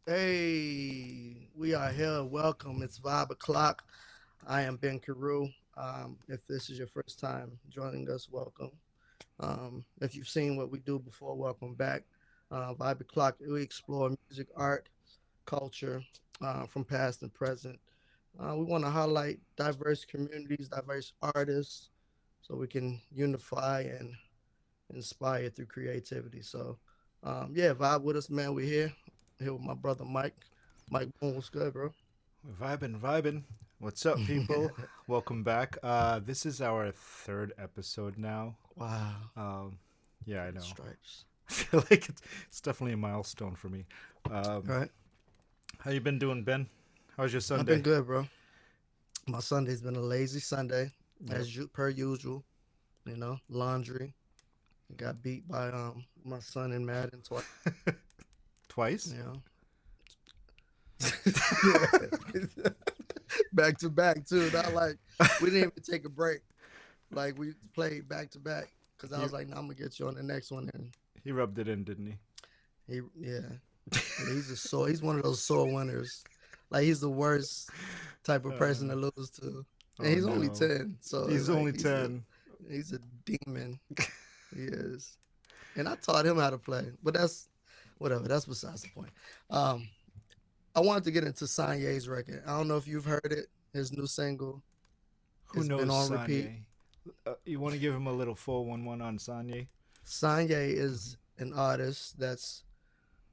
Hey, we are here. Welcome. It's 5 o'clock. I am Ben Carew. If this is your first time joining us, welcome. If you've seen what we do before, welcome back. 5 o'clock, we explore music, art, culture from past and present. We want to highlight diverse communities, diverse artists, so we can unify and inspire through creativity. So, yeah, vibe with us, man. We're here with my brother Mike. Mike Boone, what's good, bro? Vibin. What's up, people? Welcome back. This is our third episode now. Wow. Um, yeah, I know. Stripes. I feel like it's definitely a milestone for me. All Um, right. how you been doing, Ben? How's your I've been Sunday? good, bro. My Sunday's been a lazy Sunday, Yep. per usual. Laundry. Got beat by my son in Madden twice. Twice? You know. Yeah. Back to back too. Not like we didn't even take a break. Like we played back to back because I He was like, "No, I'm gonna get you on the next one." And he rubbed it in, didn't he? yeah, he's a sore. He's one of those sore winners. Like he's the worst type of person to Uh, lose to. And oh he's only no. 10, so He's like only 10. he's a demon. He is. And I taught him how to play, but that's whatever. That's besides the point. Um, I wanted to get into Sanye's record. I don't know if you've heard it. His new single. Who It's been knows on repeat. Sanye? You want to give him a little 411 on Sanye? Sanye is an artist that's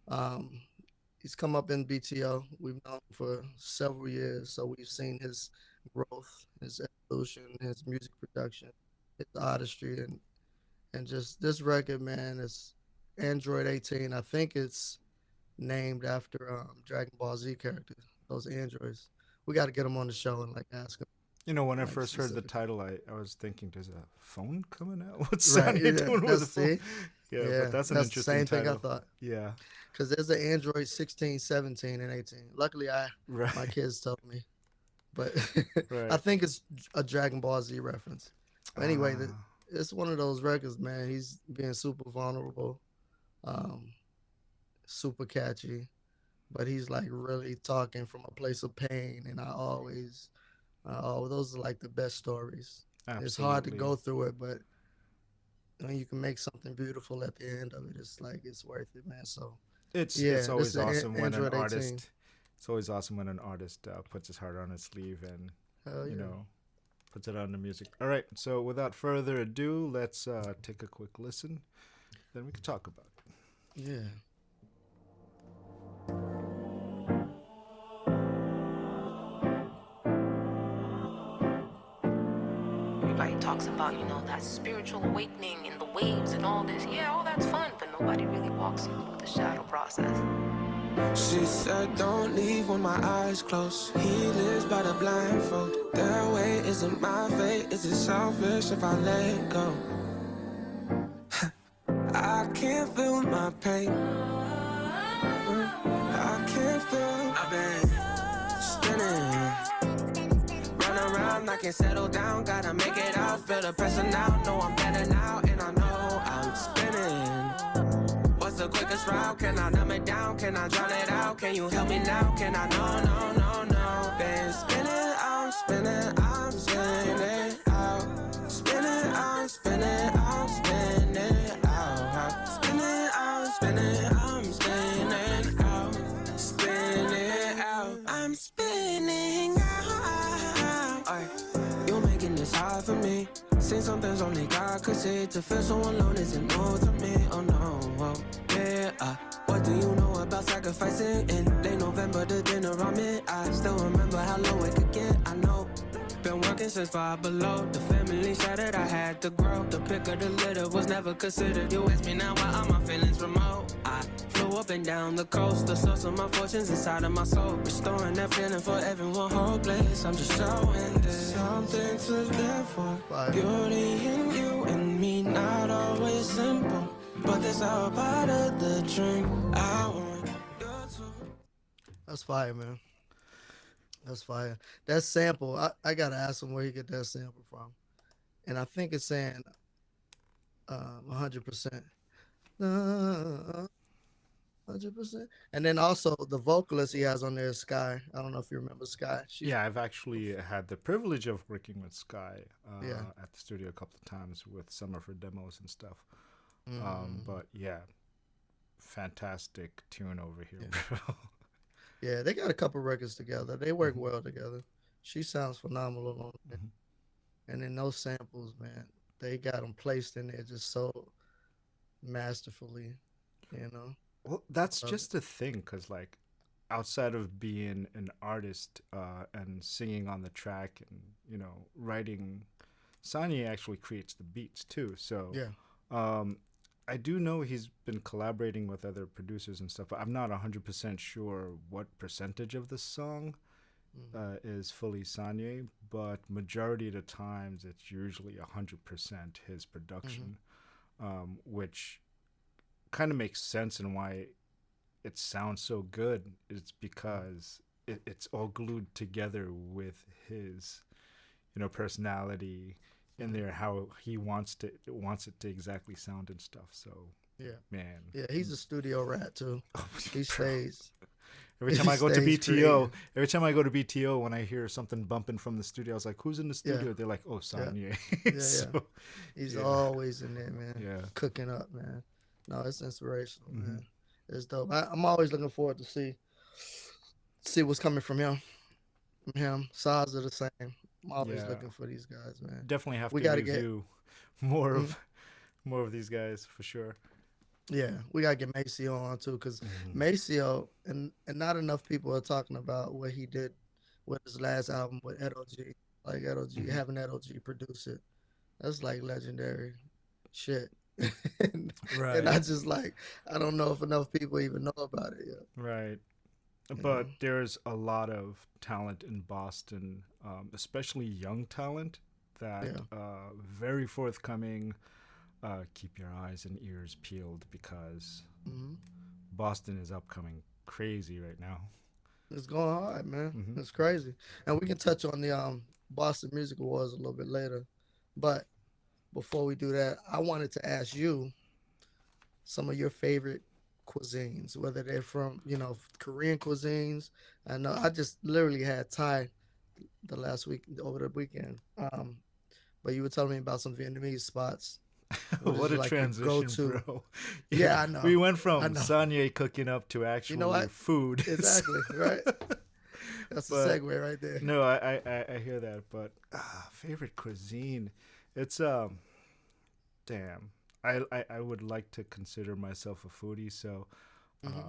um he's come up in BTO. We've known him for several years, so we've seen his growth, his evolution, his music production, his artistry, and just this record, man, is Android 18. I think it's named after Dragon Ball Z characters. Those androids. We got to get him on the show and like ask him When I like first heard the specific. title, I was thinking, there's a phone coming out? What's Right. Sanye Yeah. doing with a That's phone? see. Yeah, but Yeah. that's an That's the interesting same thing I title. thought. Yeah, Because there's an Android 16, 17, and 18. Luckily, my right, kids told me, but I right. think it's a Dragon Ball Z reference. But anyway, Ah, it's one of those records, man. He's being super vulnerable, um, super catchy, but he's like really talking from a place of pain. And oh, those are like the best stories. It's hard to absolutely. go through it, but when you can make something beautiful at the end of it, it's like it's worth it, man. So It's yeah, this always is awesome when an Android 18. artist. It's always awesome when an artist puts his heart on his sleeve and Hell you yeah. know puts it on the music. All right. So without further ado, let's take a quick listen. Then we can talk about it. Yeah. Everybody talks about, that spiritual awakening and the waves and all this. Yeah, all that's fun, but nobody really walks you through the shadow process. She said, don't leave when my eyes close. He lives by the blindfold. Their way isn't my fate. Is it selfish if I let go? I can't feel my pain. I can't feel. I've been spinning. Run around, I can't settle down. Gotta make it out. Feel the pressure now. Know I'm better now, and I know I'm spinning. What's the quickest route? Can I numb it down? Can I drown it out? Can you help me now? Can I? No, no, no, no. Been spinning, I'm spinning, I'm spinning out. Spinning, I'm spinning, I'm spinning out. Spinning, I'm spinning, I'm spinning out. Spinning out, I'm spinning out. Ay, you're making this hard for me. Seen some things only God could see. To feel so alone isn't new to me. Oh no, oh, yeah. What do you know about sacrificing? In late November, the dinner on me. I still remember how low it could get. I know. Been working since 5 below. The family shattered, I had to grow. The pick of the litter was never considered. You ask me now why are my feelings remote? I flew go up and down the coast. The source of my fortunes inside of my soul. Restoring that feeling for everyone hopeless. I'm just showing there's something to live for. Fire. Beauty in you and me, not always simple. But that's all part of the dream. I want you to. That's fire, man. That's fire. That sample, I gotta ask him where he get that sample from. And I think it's saying 100%. 100%. And then also the vocalist he has on there is Sky. I don't know if you remember Sky. Yeah, I've actually had the privilege of working with Sky Yeah. at the studio a couple of times with some of her demos and stuff. Mm. But yeah, fantastic tune over here, Yeah. bro. Yeah, they got a couple records together. They work Mhm. well together. She sounds phenomenal on it. Mhm. And then those samples, man, they got them placed in there just so masterfully, you know. Well, that's Love just the thing, because like outside of being an artist and singing on the track and writing, Sanye actually creates the beats too. So Yeah. I do know he's been collaborating with other producers and stuff, but I'm not 100% sure what percentage of the song Mm. is fully Sanye, but majority of the times it's usually 100% his production, which kind of makes sense and why it sounds so good. It's because it's all glued together with his, personality in there, how he wants it to exactly sound and stuff. So Yeah. man, Yeah, he's a studio rat too. He bro. stays. Every time I go to stays BTO, creative. when I hear something bumping from the studio, I was like, "Who's in the studio?" They're like, "Oh, Sanye." Yeah, So, He's yeah. always in there, man. Yeah. Cooking up, man. No, it's inspirational, Mhm. man. It's dope. I'm always looking forward to see what's coming from him. Saza the same. I'm always Yeah. looking for these guys, man. Definitely have We to gotta get review more Mhm. of more of these guys for sure. Yeah, we gotta get Maceo on too, because Maceo and not enough people are talking about what he did with his last album with Ed OG. Like Ed OG, Mhm. having Ed OG produce it. That's like legendary shit. and, Right. and I just like I don't know if enough people even know about it yet. Right. You But know? there's a lot of talent in Boston, especially young talent that Yeah. very forthcoming. Keep your eyes and ears peeled because hmm Boston is upcoming crazy right now. It's going hard, man. Hmm. It's crazy. And we can touch on the Boston Music Awards a little bit later. But before we do that, I wanted to ask you some of your favorite cuisines, whether they're from, Korean cuisines. I know I just literally had Thai over the weekend. But you were telling me about some Vietnamese spots. What is What a like your transition, go-to? bro. Yeah, I We know. went I from know. Sanye cooking up to You know actually what? food. Exactly, right? That's the But segue right there. no, I hear that. But favorite cuisine, it's damn. I would like to consider myself a foodie, so hmm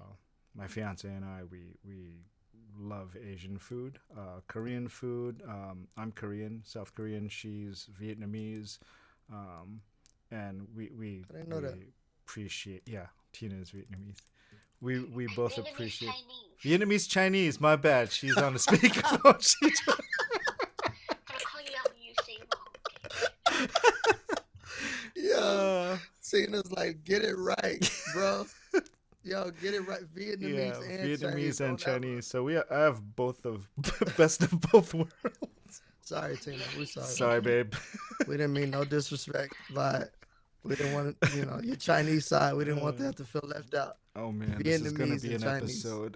my fiance and I we love Asian food, Korean food. I'm Korean, South Korean. She's Vietnamese, and I didn't know that. we appreciate. Yeah, Tina is Vietnamese. We both Vietnamese appreciate Chinese. Vietnamese Chinese. My bad. She's on the speakerphone. Gonna call you out when you say wrong. Yo, Uh, Tina's like, get it right, bro. Yo, get it right. yeah, Vietnamese and Vietnamese Chinese. and Don't ever. Chinese. So I have both of best of both worlds. Sorry, Tina. We're sorry. Sorry, babe. We didn't mean no disrespect, but we didn't want to, your Chinese side. We didn't want that to feel left out. Oh man, this is gonna Vietnamese be and an Chinese. episode.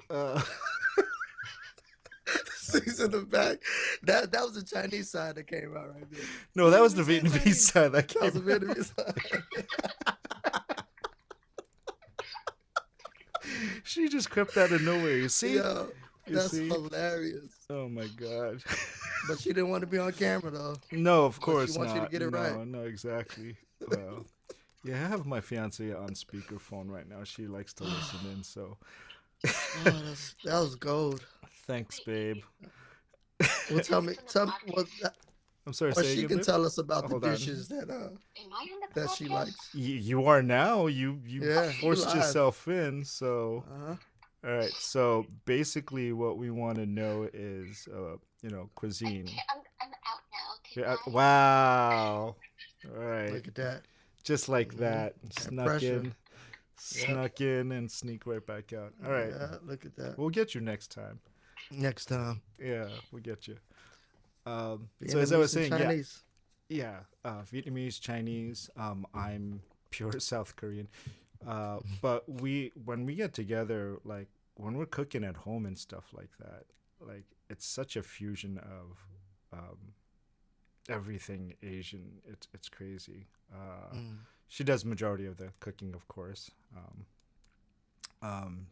Six in the back. That was the Chinese side that came out right there. No, that was the Vietnamese and Vietnamese Chinese. side that That was the came out. Vietnamese side. She just crept out of nowhere. You see? Yo, You that's see? hilarious. Oh my god. But she didn't want to be on camera though. No, of But course she wants not. you to get it no, right. no, exactly. Well, yeah, I have my fiance on speakerphone right now. She likes to listen in, so Oh, that was gold. thanks, babe. Well, tell me, what? I'm sorry, Or say she again, can babe? tell us about the Hold on. dishes that Am I on the that she podcast? likes. You are now. You Yeah, you forced live. yourself in. So, Uh-huh. all right. So basically, what we want to know is, cuisine. I'm out now. Okay, You're bye. wow. All right. Look at that. Just like Hmm. that. That pressure. Yep. Snuck in, and sneak right back out. All right. Yeah, look at that. We'll get you next time. Next time. Yeah, we'll get you. So as I was Vietnamese and saying, yeah, Chinese. yeah, Vietnamese, Chinese. I'm pure South Korean. But when we get together, like when we're cooking at home and stuff like that, like it's such a fusion of everything Asian. It's crazy. Mm. She does majority of the cooking, of course.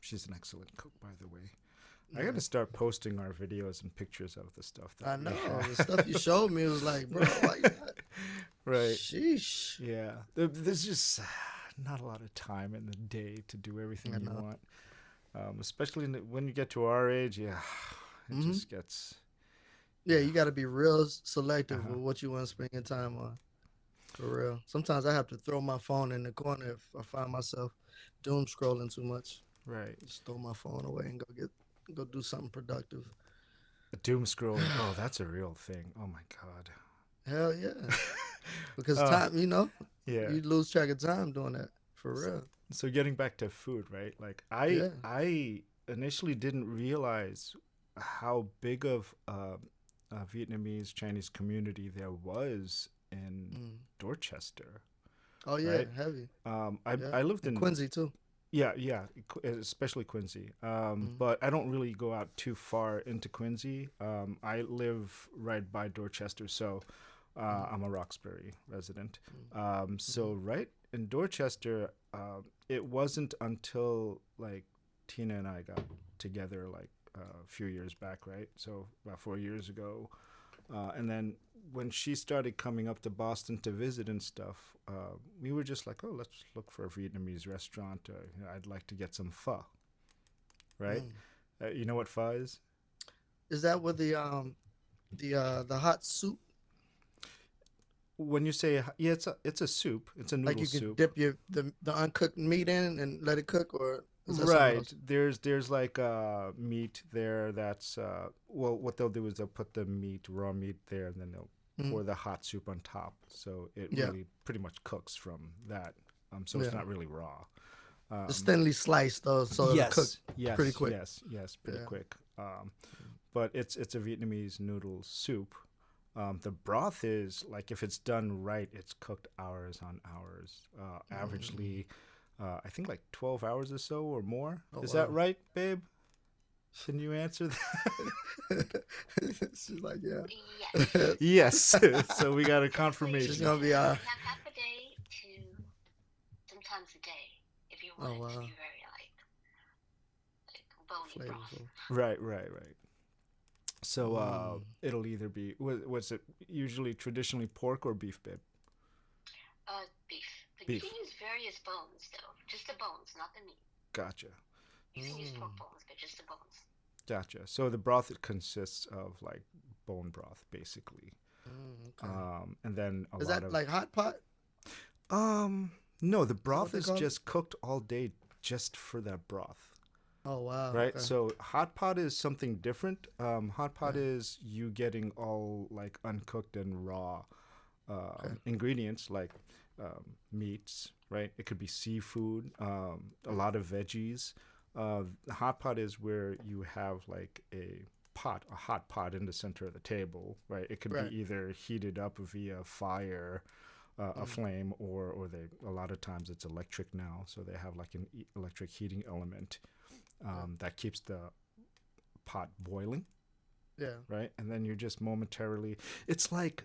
She's an excellent cook, by the way. I got to start posting our videos and pictures of the stuff that I we know. have. The stuff you showed me was like, bro, why you not? Right. Sheesh. Yeah. There's just not a lot of time in the day to do everything I you know. want. Especially when you get to our age, yeah, it Mhm. just gets. Yeah, you got to be real selective Uh-huh. with what you want to spend your time on. For real. Sometimes I have to throw my phone in the corner if I find myself doom scrolling too much. Right. Just throw my phone away and go do something productive. Doom scrolling. Oh, that's a real thing. Oh my God. Hell yeah. Because Uh, time, Yeah. you lose track of time doing that. For real. So getting back to food, right? Like Yeah. I initially didn't realize how big of a Vietnamese Chinese community there was in Mm. Dorchester. Oh yeah, Right. heavy. I Yeah. I lived And in Quincy too. yeah, especially Quincy. Mm. But I don't really go out too far into Quincy. I live right by Dorchester, so I'm a Roxbury resident. So right in Dorchester, it wasn't until like Tina and I got together like a few years back, right? So about 4 years ago, and then when she started coming up to Boston to visit and stuff, we were just like, oh, let's look for a Vietnamese restaurant. I'd like to get some pho, right? Mm. You know what pho is? Is that with the hot soup? When you say yeah, it's a soup. It's a Like noodle you can soup. dip the uncooked meat in and let it cook, or is that something Right. else? There's like meat there that's well, what they'll do is they'll put the raw meat there, and then they'll pour the hot soup on top. So it Yeah. really pretty much cooks from that. So it's Yeah. not really raw. It's thinly sliced though, so it'll cook yes, pretty quick. yes, pretty Yeah. quick. But it's a Vietnamese noodle soup. The broth is like if it's done right, it's cooked hours on hours. Averagely, I think like 12 hours or so or more. Oh, Is that wow. right, babe? Can you answer that? She's like, yeah. Yes. Yes. So we got a She's confirmation. gonna be You have half a day to sometimes a day if you want Oh, it to wow. be very like bony broth. flavorful. Right. So it'll either be was it usually traditionally pork or beef, babe? Beef. But Beef. you can use various bones though. Just the bones, not the meat. Gotcha. You can use pork bones, but just the bones. Gotcha. So the broth it consists of like bone broth, basically, Okay. and then a Is lot that of like hot pot? no, the broth they is call it? just cooked all day just for that broth, Oh wow. right? Okay. So hot pot is something different. Hot pot is you getting all like uncooked and raw ingredients like meats, right? It could be seafood, a lot of veggies. The hot pot is where you have like a hot pot in the center of the table, right? It could Right. be either heated up via fire, a flame, or a lot of times it's electric now, so they have like an electric heating element that keeps the pot boiling, Yeah. right? And then you're just momentarily. It's like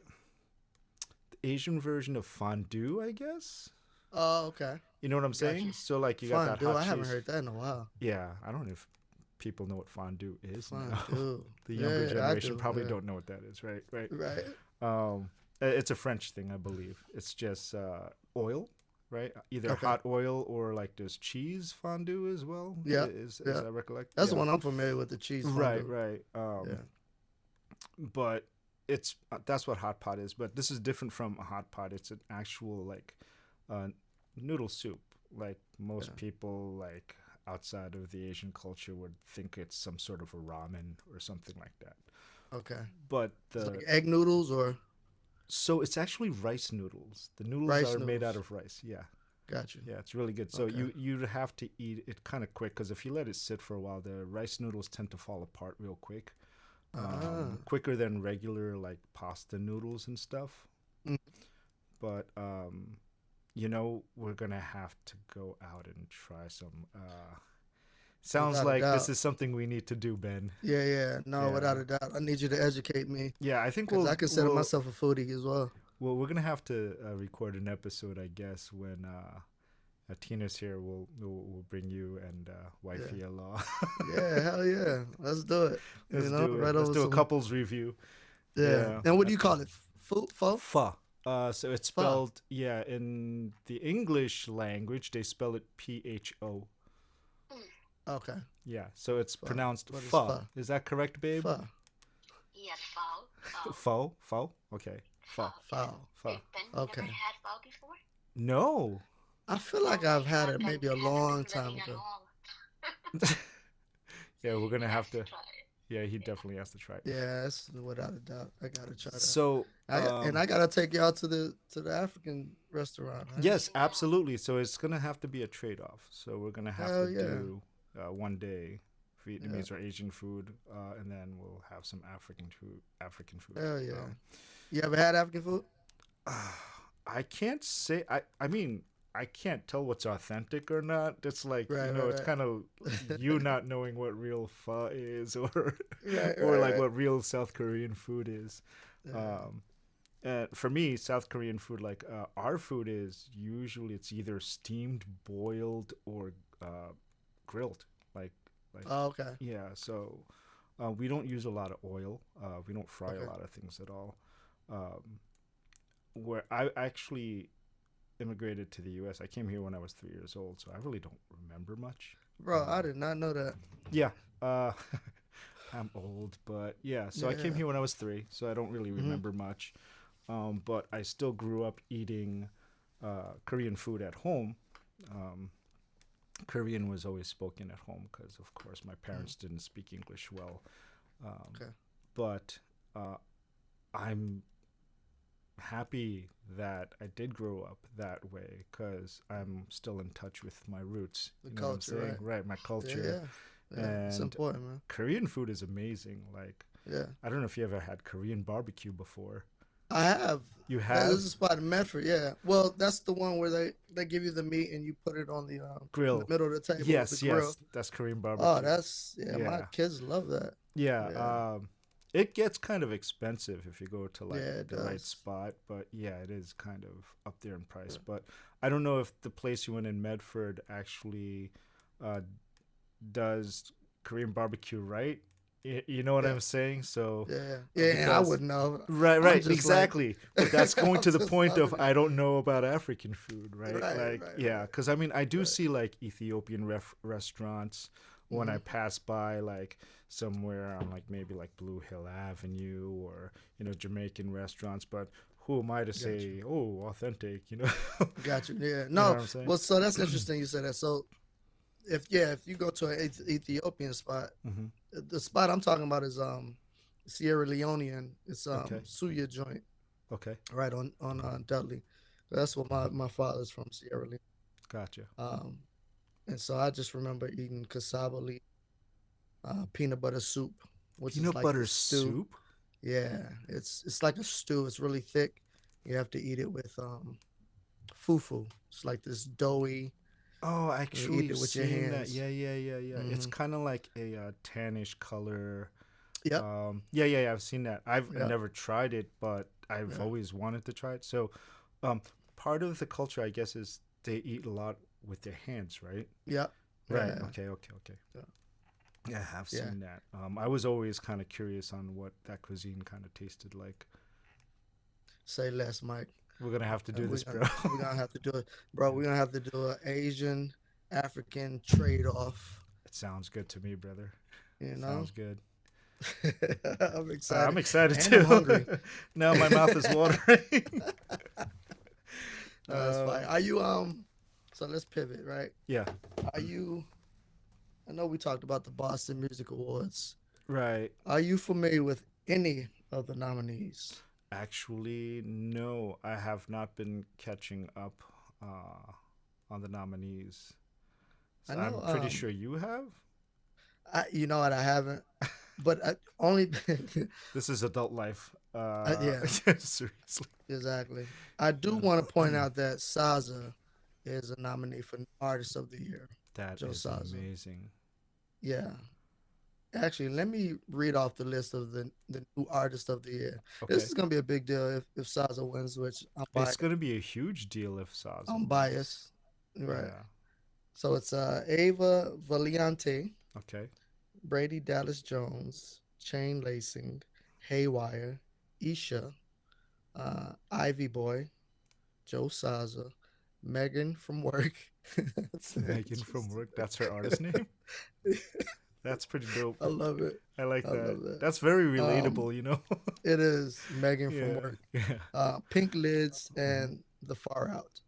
the Asian version of fondue, I guess. Oh, okay. You know what I'm saying? Gotcha. So like you got that Fondue. hot I haven't cheese. heard that in a while. Yeah, I don't know if people know what fondue is now. Fondue. The younger Yeah, I generation do, probably yeah. don't know what that is, right? Right. Right. It's a French thing, I believe. It's just oil, right? Either Okay. hot oil or like there's cheese fondue as well. Yeah, As yeah. I recollect. That's Yeah. the one I'm familiar with. The cheese. Right, Fondue. right. Yeah. But it's that's what hot pot is, but this is different from a hot pot. It's an actual like uh, noodle soup. Like most Yeah. people like outside of the Asian culture would think it's some sort of a ramen or something like that. Okay. But It's like the egg noodles or so it's actually rice noodles. The noodles rice are made out noodles. of rice. Yeah. Got you. Yeah, it's really good. So Okay. you'd have to eat it kind of quick because if you let it sit for a while, the rice noodles tend to fall apart real quick, Ah. quicker than regular like pasta noodles and stuff. Mm. But we're gonna have to go out and try some. Sounds Without a like this doubt. is something we need to do, Ben. Yeah, yeah. No, without Yeah, a doubt. I need you to educate me yeah. I think because I we'll consider we'll myself a foodie as well. well we're gonna have to record an episode, I guess, when Tina's here. We'll bring you and Yeah. wifey along. Yeah, hell yeah. Let's do it. Let's do it. Right Let's over do a some. couples review. Yeah. Yeah. And what do you call it? Food? Pho? Pho. So it's Pho. spelled in the English language they spell it PHO. Mm. Okay. Yeah, so it's Pho. pronounced What is pho. pho? Is that correct, babe? Pho. Yes, foul. Foul. Pho. Okay, pho. Foul. Pho. Pho. Hey, Ben, you Okay. never had foul before? No. I feel Oh like my I've had god, it Ben, maybe you a haven't long been time living at ago. all. Yeah, we're You gonna have have to to. try it. Yeah, he definitely has to try it. Yeah, that's without a doubt. I gotta try that. So, And I gotta take y'all to the African restaurant. Right? yes, Yeah. absolutely. So it's gonna have to be a trade-off. So we're gonna have Hell to yeah. do one day Vietnamese or Asian food, and then we'll have some African food. African food. Hell yeah. You ever had African food? I can't say. I mean, I can't tell what's authentic or not. It's like Right, it's right. kind of you not knowing what real pho is, or Right, or like right. what real South Korean food is. Yeah. For me, South Korean food, like our food is usually it's either steamed, boiled, or grilled. Like Oh, okay. yeah. So we don't use a lot of oil. We don't fry Okay. a lot of things at all. Um, where I actually immigrated to the U.S. I came here when I was 3 years old, so I really don't remember much. Bro, I did not know that. Yeah, I'm old, but yeah. So I came Yeah. here when I was 3, so I don't really Mhm. remember much. But I still grew up eating Korean food at home. Um, Korean was always spoken at home because, of course, my parents didn't speak English well. Okay. But I'm happy that I did grow up that way because I'm still in touch with my roots. The You know what I'm culture, saying? right. Right, my Yeah, culture. yeah. Yeah. It's And important, man. Korean food is amazing. Like, Yeah. I don't know if you ever had Korean barbecue before. I have. You There's have a spot in Medford, yeah. Well, that's the one where they give you the meat and you put it on the in grill. the middle of the table. Yes, the grill. yes, that's Korean barbecue. Oh, that's my Yeah. kids love that. Yeah, Yeah. it gets kind of expensive if you go to like Yeah, it the right does. spot, but yeah, it is kind of up there in price. But I don't know if the place you went in Medford actually uh, does Korean barbecue right. You know what Yeah. I'm saying? So Yeah, yeah. And I because- wouldn't know. right, I'm right, just like- exactly. But that's going to I'm the just point of loving it. I don't know about African food, right? Right, like, right, yeah, right. because I mean, I do Right. see like Ethiopian restaurants when I pass by, like somewhere on like maybe like Blue Hill Avenue or Jamaican restaurants. But who am I to say, oh, authentic? Got you. Yeah. know No. what I'm saying? Well, so that's interesting you said that. So if you go to an Ethiopian spot, Mhm. the spot I'm talking about is Sierra Leonean. It's Okay. Suya joint Okay, right on Dudley. That's what my father's from, Sierra Leone. gotcha. And so I just remember eating cassava leaf, peanut butter soup, which is Peanut like butter a stew. soup. Yeah, it's like a stew. It's really thick. You have to eat it with fufu. It's like this doughy. Oh, You actually, eat it with your seen that. hands. Yeah. It's Mhm. kind of like a tannish color. Yep. Yeah. I've seen that. I've Yep. never tried it, but I've Yeah. always wanted to try it. So, part of the culture, I guess, is they eat a lot with their hands, right? Yep. Right. Yeah. Okay. Yeah. Yeah, I've Yeah. seen that. I was always kind of curious on what that cuisine kind of tasted like. Say less, Mike. We're gonna have to do this, bro. We're gonna have to do it, bro. We're gonna have to do an Asian African trade off. It sounds good to me, brother. You know, Sounds good. I'm excited. I'm excited And too. I'm hungry. Now my mouth is watering. No, that's fine. Are you So let's pivot, right? Yeah, Are you? I know we talked about the Boston Music Awards. right. Are you familiar with any of the nominees? Actually, no, I have not been catching up uh, on the nominees. I So know. I'm pretty sure you have. You know what? I haven't, but I only. This is adult life. Yeah, Seriously. exactly. I do want to point out that Saza is a nominee for Artist of the Year. That Joe is Saza. amazing. Yeah. Actually, let me read off the list of the new Artist of the Year. Okay. This is gonna be a big deal if Saza wins, which It's going to be a huge deal if Saza I'm wins. biased. Right. Yeah. So it's Ava Valiante, Okay. Brady Dallas Jones, Chain Lacing, Haywire, Isha, Ivy Boy, Joe Saza, Megan from work. Megan from work. That's her artist name. That's pretty dope. I love it. I like I that. love that. That's very relatable, you know? It is Megan from Yeah. work. Yeah. Pink Lids and The Far Out.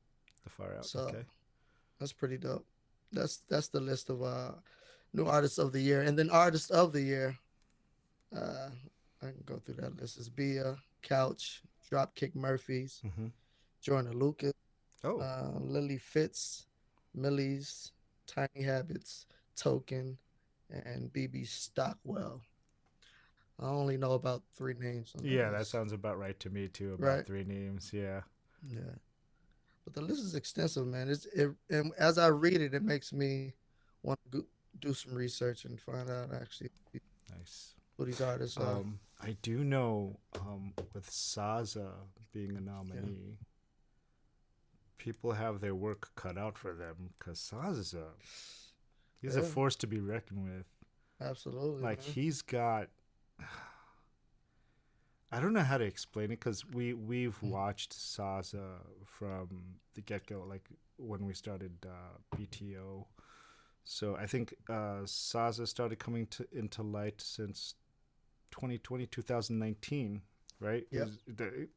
The far out. So Okay. that's pretty dope. That's the list of new artists of the year, and then artist of the year. Uh, I can go through that list. It's Bia, Couch, Dropkick Murphys, Hmm. Jordan Lucas, Oh, Lily Fitz, Millie's, Tiny Habits, Token, and BB Stockwell. I only know about 3 names on yeah, that list. sounds about right to me too. About Right. 3 names. Yeah. Yeah, but the list is extensive, man. And as I read it, it makes me want to do some research and find out actually Nice. who these artists are. I do know with Saza being a nominee, people have their work cut out for them because Saza's he's a Yeah. force to be reckoned with. Absolutely, Like man. he's got, I don't know how to explain it because we've watched Saza from the get go, like when we started BTO. So I think Saza started coming into light since 2020, 2019, right? It Yep. was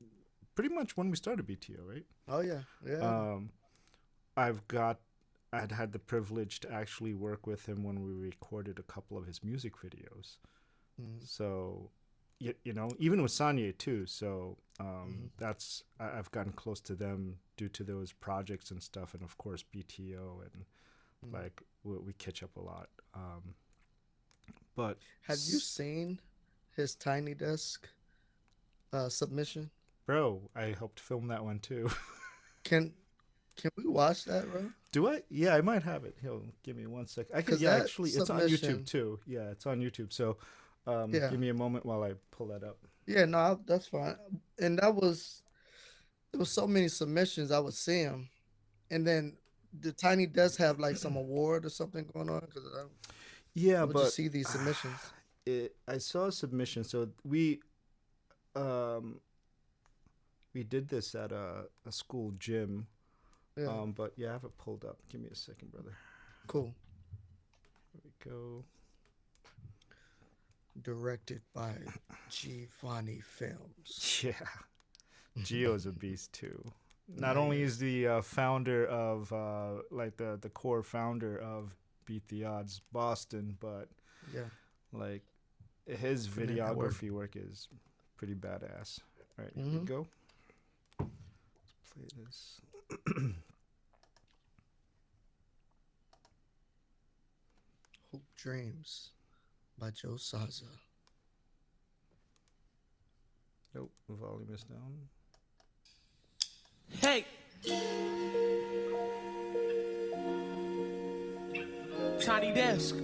pretty much when we started BTO, right? Oh yeah, yeah. I'd had the privilege to actually work with him when we recorded a couple of his music videos. Mhm. So, you know, even with Sanye too. So Mhm. I've gotten close to them due to those projects and stuff, and of course BTO, and Mhm. like we catch up a lot. But Have you seen his Tiny Desk submission? bro, I helped film that one too. Can we watch that, bro? Do I? Yeah, I might have it. Give me 1 second. I could. 'Cause Yeah, that actually, it's on submission- YouTube too. Yeah, it's on YouTube. So, Yeah. give me a moment while I pull that up. Yeah, no, that's fine. And there was so many submissions. I would see them, and then the Tiny does have like some award or something going on because I Yeah, would just see these submissions. I saw a submission. So we did this at a school gym. Yeah, But yeah, I have it pulled up. Give me a second, brother. cool. There we go. Directed by Giovanni Films. Yeah, Gio's a beast too. Not Yeah, only he is the founder of like the core founder of Beat the Odds Boston, but Yeah, like his From the network. videography work is pretty badass. All right, here Mhm. we go. Let's play this. Hoop Dreams by Joe Saza. Nope, the volume is down. Hey. Tiny desk.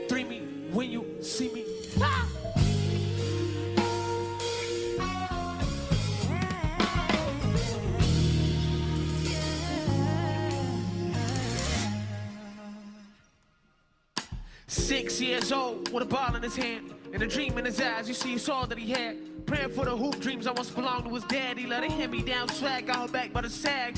3 me when you see me. Six years old with a ball in his hand. In a dream in his eyes, you see it's all that he had. Praying for the hoop dreams I once belonged to his daddy. Let it hand me down swag, got her back by the sag.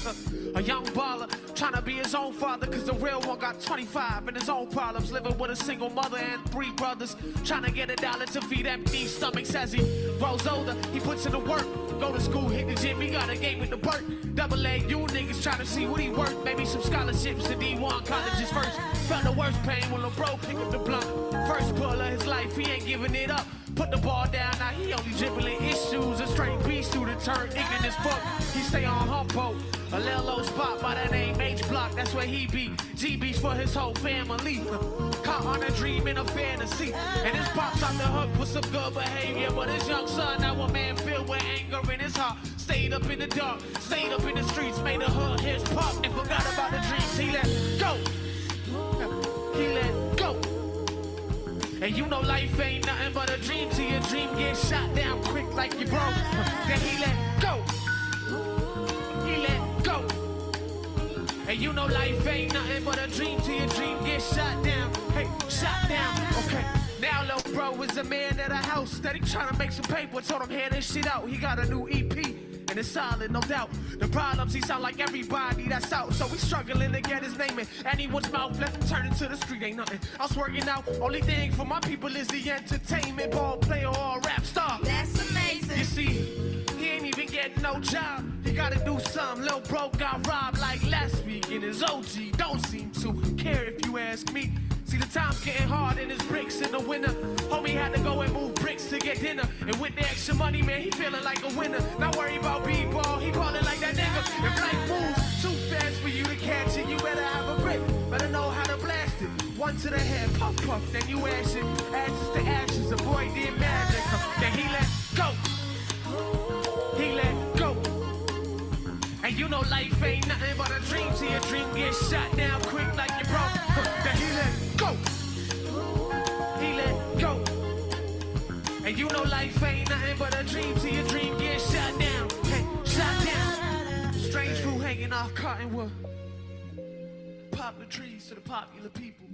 A young baller, trying to be his own father, cause the real one got 25 and his own problems. Living with a single mother and 3 brothers. Trying to get $1 to feed empty stomachs. As he grows older, he puts in the work. Go to school, hit the gym, he got a game with the Burt. Double A, you niggas trying to see what he worth. Maybe some scholarships to D1 colleges first. Felt the worst pain when a bro pick up the blunt. First pull of his life, he ain't giving it up. Put the ball down, now he only dribbling issues. A straight B student turned ignorant as fuck. He stay on Humboldt, a little low spot by that name H Block. That's where he be. GB's for his whole family. Caught on a dream in a fantasy. And his pops on the hook with some good behavior. But his young son, now a man filled with anger in his heart. Stayed up in the dark, stayed up in the streets, made a hood his pop. And forgot about the dreams he let go. He let go. And you know life ain't nothing but a dream till your dream gets shot down quick like you broke. Then he let go. He let go. And you know life ain't nothing but a dream till your dream gets shot down. Hey, shot down. Okay. Now little bro is a man at a house that he tryna make some paper. Told him hand this shit out. He got a new EP. And it's solid, no doubt. The problems, he sound like everybody that's out. So we struggling to get his name in anyone's mouth. Let him turn into the street, ain't nothing. I was working out. Only thing for my people is the entertainment. Ball player or rap star. That's amazing. You see, he ain't even getting no job. He gotta do something. Lil' bro got robbed like last week. And his OG don't seem to care if you ask me. See, the time's getting hard and his bricks in the winter. Homie had to go and move bricks to get dinner. And with the extra money, man, he feeling like a winner. Not worry about B-ball, he ballin' like that nigga. If life moves too fast for you to catch it, you better have a grip. Better know how to blast it. One to the head, puff, puff, then you ash it. Ashes to ashes, a boy did magic. Then he let go. He let go. And you know life ain't nothing but a dream till your dream gets shot down quick like you broke. Then he let go. He let go. And you know life ain't nothing but a dream till your dream gets shot down. Hey, shot down. Strange fruit hanging off cottonwood. Poplar trees to the popular people.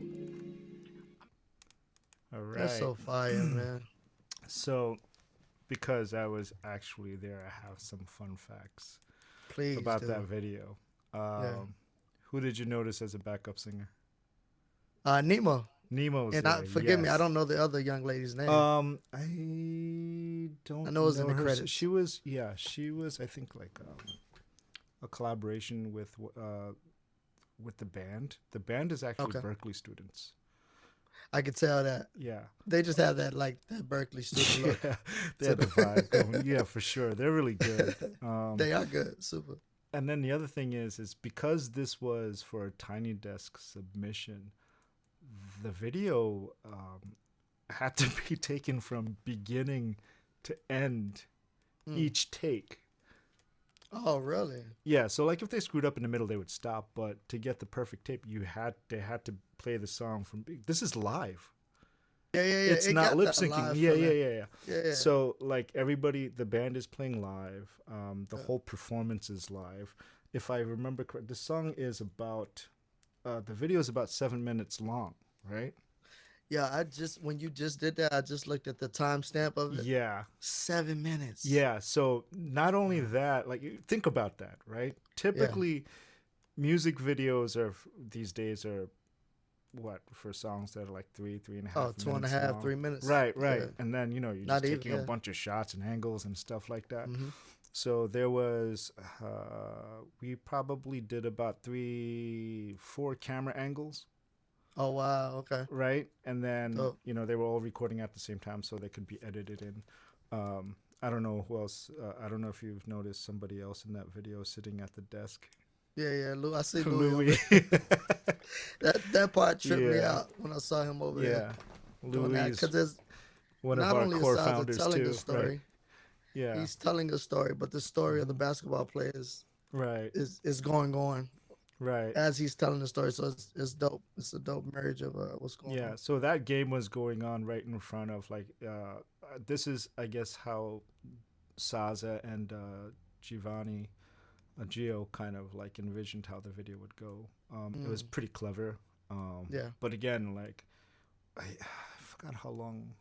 All right. That's so fire, man. So, because I was actually there, I have some fun facts Please about do. that video. Who did you notice as a backup singer? Nemo. Nemo's And there, forgive me, I yes. don't know the other young lady's name. I don't. I know it was in the her. credits. She was, yeah, she was. I think like a collaboration with the band. The band is actually Okay. Berkeley students. I could tell that. Yeah, They just have that like that Berkeley student look. yeah, they had the vibe going. Yeah, for sure, they're really good. They are good, super. And then the other thing is because this was for a Tiny Desk submission, the video had to be taken from beginning to end, each take. Oh, really? Yeah, so like if they screwed up in the middle, they would stop. But to get the perfect tape, they had to play the song from. This is live. Yeah. It's It not got lip that syncing. live Yeah, feeling. yeah. Yeah. So like everybody, the band is playing live. The whole performance is live. If I remember correct, the song is about. The video is about 7 minutes long, right? Yeah, when you just did that, I just looked at the timestamp of it. Yeah. 7 minutes. Yeah. So not only that, like think about that, right? Typically, music videos these days are what for songs that are like 3.5 Oh, 2.5, minutes 3 minutes. Right. Yeah. And then you're Not just even, taking a yeah. bunch of shots and angles and stuff like that. Mhm. So there was we probably did about 3-4 camera angles. Oh, wow. Okay. Right, and then Oh. they were all recording at the same time, so they could be edited in. I don't know who else. I don't know if you've noticed somebody else in that video sitting at the desk. Yeah. I see Louis. That part tripped me Yeah. out when I saw him over there Yeah, doing that. Louis, Because there's one of not our only core is Saza founders telling too. a story, Right? Yeah, he's telling a story, but the story of the basketball players right, is going on right. as he's telling the story. So it's dope. It's a dope marriage of what's going Yeah, on. so that game was going on right in front of this is I guess how Saza and Giovanni Gio kind of like envisioned how the video would go. It was pretty clever. Yeah. But again, like I forgot how long.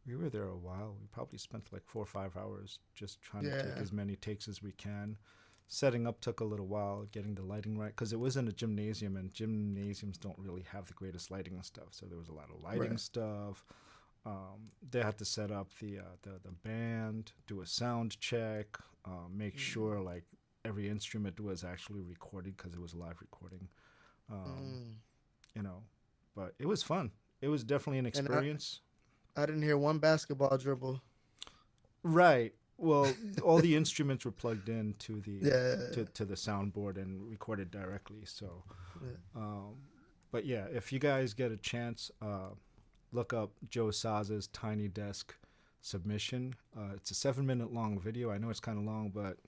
We were there a while. We probably spent like 4 or 5 hours just trying to take Yeah. as many takes as we can. Setting up took a little while, getting the lighting right, because it was in a gymnasium, and gymnasiums don't really have the greatest lighting and stuff. So there was a lot of lighting Right. stuff. They had to set up the band, do a sound check, make sure like every instrument was actually recorded because it was live recording. Mm. You know, but it was fun. It was definitely an And experience. I didn't hear one basketball dribble. Right. Well, all the instruments were plugged in to the Yeah. to the soundboard and recorded directly. So, Yeah. but yeah, if you guys get a chance, look up Joe Saza's Tiny Desk submission. It's a 7-minute long video. I know it's kind of long, but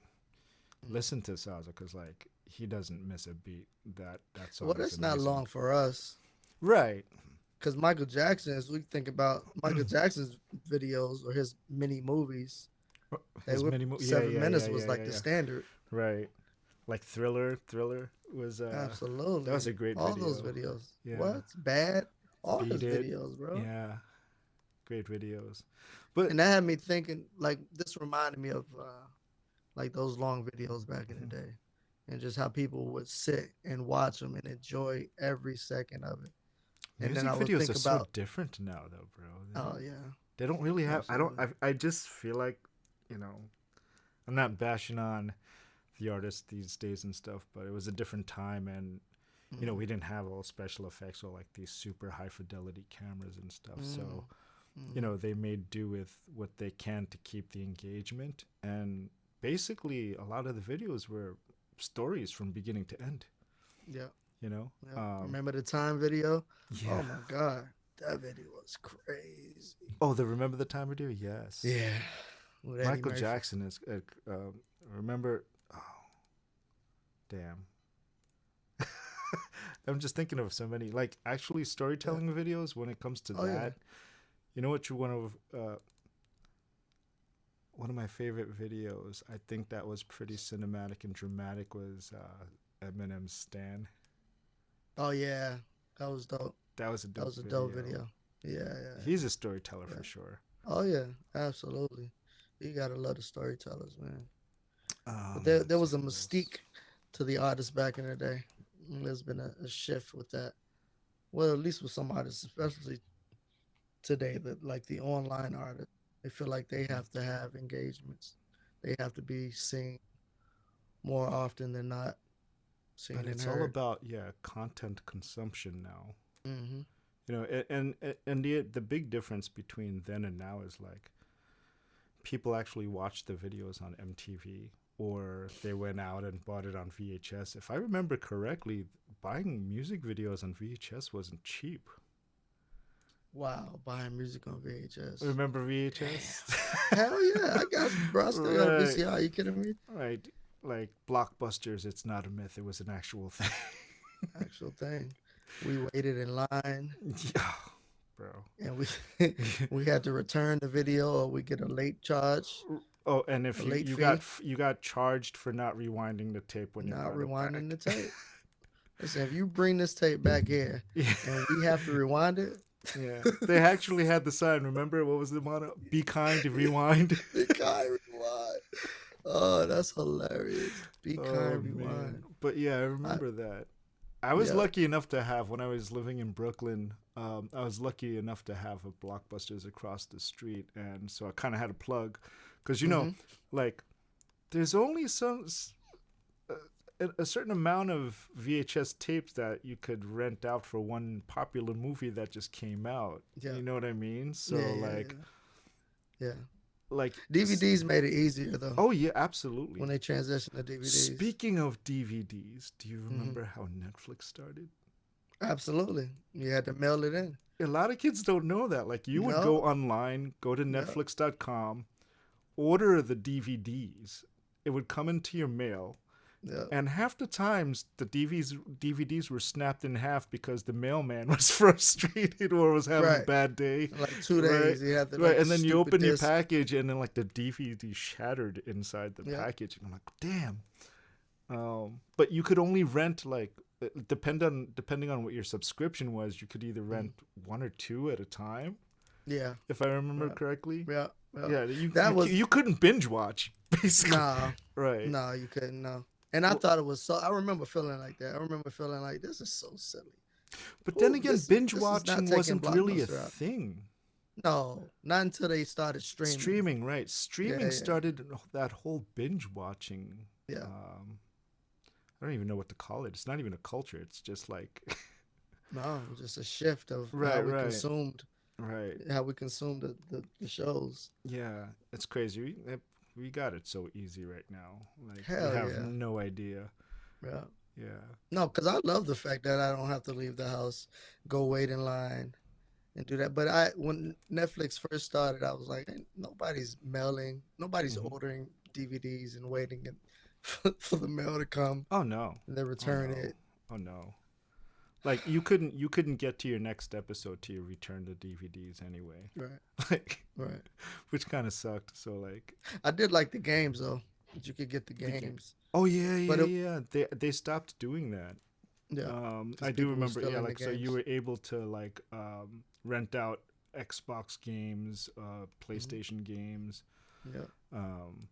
listen to Saza because like he doesn't miss a beat. That song. Well, is that's not amazing. long for us. Right. Because Michael Jackson, as we think about Michael Jackson's videos or his mini movies, His they were mini mo- yeah, 7 minutes yeah, was yeah, like yeah, the yeah. standard. Right. Like Thriller was Absolutely. that was a great All video. those videos. Yeah. What? Bad? All Beat his It. videos, bro. Yeah. Great videos. But And that had me thinking, like, this reminded me of like those long videos back in the day, and just how people would sit and watch them and enjoy every second of it. And music then I would videos think are about, so different now though, bro. oh yeah, They don't really have Absolutely. I just feel like, I'm not bashing on the artists these days and stuff, but it was a different time, and we didn't have all special effects or like these super high fidelity cameras and stuff. So, they made do with what they can to keep the engagement, and basically a lot of the videos were stories from beginning to end, yeah. you know? Yeah. Remember the time video? Yeah. Oh my god, that video was crazy. Oh, the Remember the Time video? Yes. Yeah, with Eddie Michael Murphy. Jackson is remember. Oh, damn. I'm just thinking of so many like actually storytelling videos when it comes to Oh, yeah. that. You know what? One of my favorite videos. I think that was pretty cinematic and dramatic. Was Eminem's "Stan." Oh yeah, that was dope. That was a dope. That was a dope video. Yeah, yeah. He's a storyteller for sure. Oh yeah, absolutely. You gotta love the storytellers, man. But Um, there was a mystique to the artists back in the day. There's been a shift with that. Well, at least with some artists, especially today, that like the online artists, they feel like they have to have engagements. They have to be seen more often than not. Seen but and it's all heard. about content consumption now. Mm-hmm. And the big difference between then and now is like people actually watch the videos on MTV, or they went out and bought it on VHS. If I remember correctly, buying music videos on VHS wasn't cheap. Wow, buying music on VHS. Remember VHS? Hell yeah, I got bro. I still got a Right. VCR. You kidding me? Right. Like Blockbusters, it's not a myth, it was an actual thing. Actual thing. We waited in line, Yeah, bro. and we had to return the video, or we get a late charge. Oh, and if A you, late you fee? got you got charged for not rewinding the tape when you Not brought it rewinding the back. tape. Listen, if you bring this tape back here Yeah. and we have to rewind it, Yeah, they actually had the sign. Remember what was the motto? Be kind, rewind. be kind, rewind. Oh, that's hilarious. Be kind, Oh, rewind. man. But yeah, I remember that. I was Yeah. lucky enough to have, when I was living in Brooklyn, I was lucky enough to have a Blockbusters across the street, and so I kind of had a plug, because like there's only a certain amount of VHS tapes that you could rent out for one popular movie that just came out. Yeah. You know what I mean? So Yeah. Yeah. like DVDs made it easier though. Oh yeah, absolutely. When they transitioned to DVDs. Speaking of DVDs, do you remember how Netflix started? Absolutely. You had to mail it in. A lot of kids don't know that. Like you would go online, go to No. netflix.com, order the DVDs. It would come into your mail. Yeah. And half the times the DVDs were snapped in half because the mailman was frustrated or was having a Right. bad day. Like 2 days, you had to Right, like, and then you stupid open your disc. package and then like the DVD shattered inside the Yeah. package, and I'm like, damn. But you could only rent like depending on what your subscription was. You could either rent one or two at a time, Yeah, if I remember yeah, correctly. yeah, yeah. Yeah, you That you, was you couldn't binge watch basically. nah, Right. nah. You couldn't know. And I Well, thought it was so. I remember feeling like that. I remember feeling like this is so silly. but then Who again, this? binge This is not watching taking wasn't really a Blockbuster out. thing. No, not until they started streaming. Streaming, right? Streaming Yeah, yeah, started that whole binge watching. yeah. Um, I don't even know what to call it. It's not even a culture. It's just like, No, it was just a shift of right, right, right. how we consumed the shows. Yeah, it's crazy. We got it so easy right now. Like you Hell have yeah, no idea. yeah. Yeah. No, because I love the fact that I don't have to leave the house, go wait in line, and do that. But when Netflix first started, I was like, "Ain't nobody's mailing, nobody's Hmm. ordering DVDs and waiting for the mail to come Oh no. and then Oh return no. it. Oh no. Like you couldn't get to your next episode till you return the DVDs anyway. Right, Like, right. which kind of sucked. So like, I did like the games though, that you could get the the ga- games, oh yeah, but yeah, yeah. They stopped doing that. yeah, because I do people were remember. still Yeah, in the like so you games. were able to like rent out Xbox games, Hmm. PlayStation games. Yeah, Um,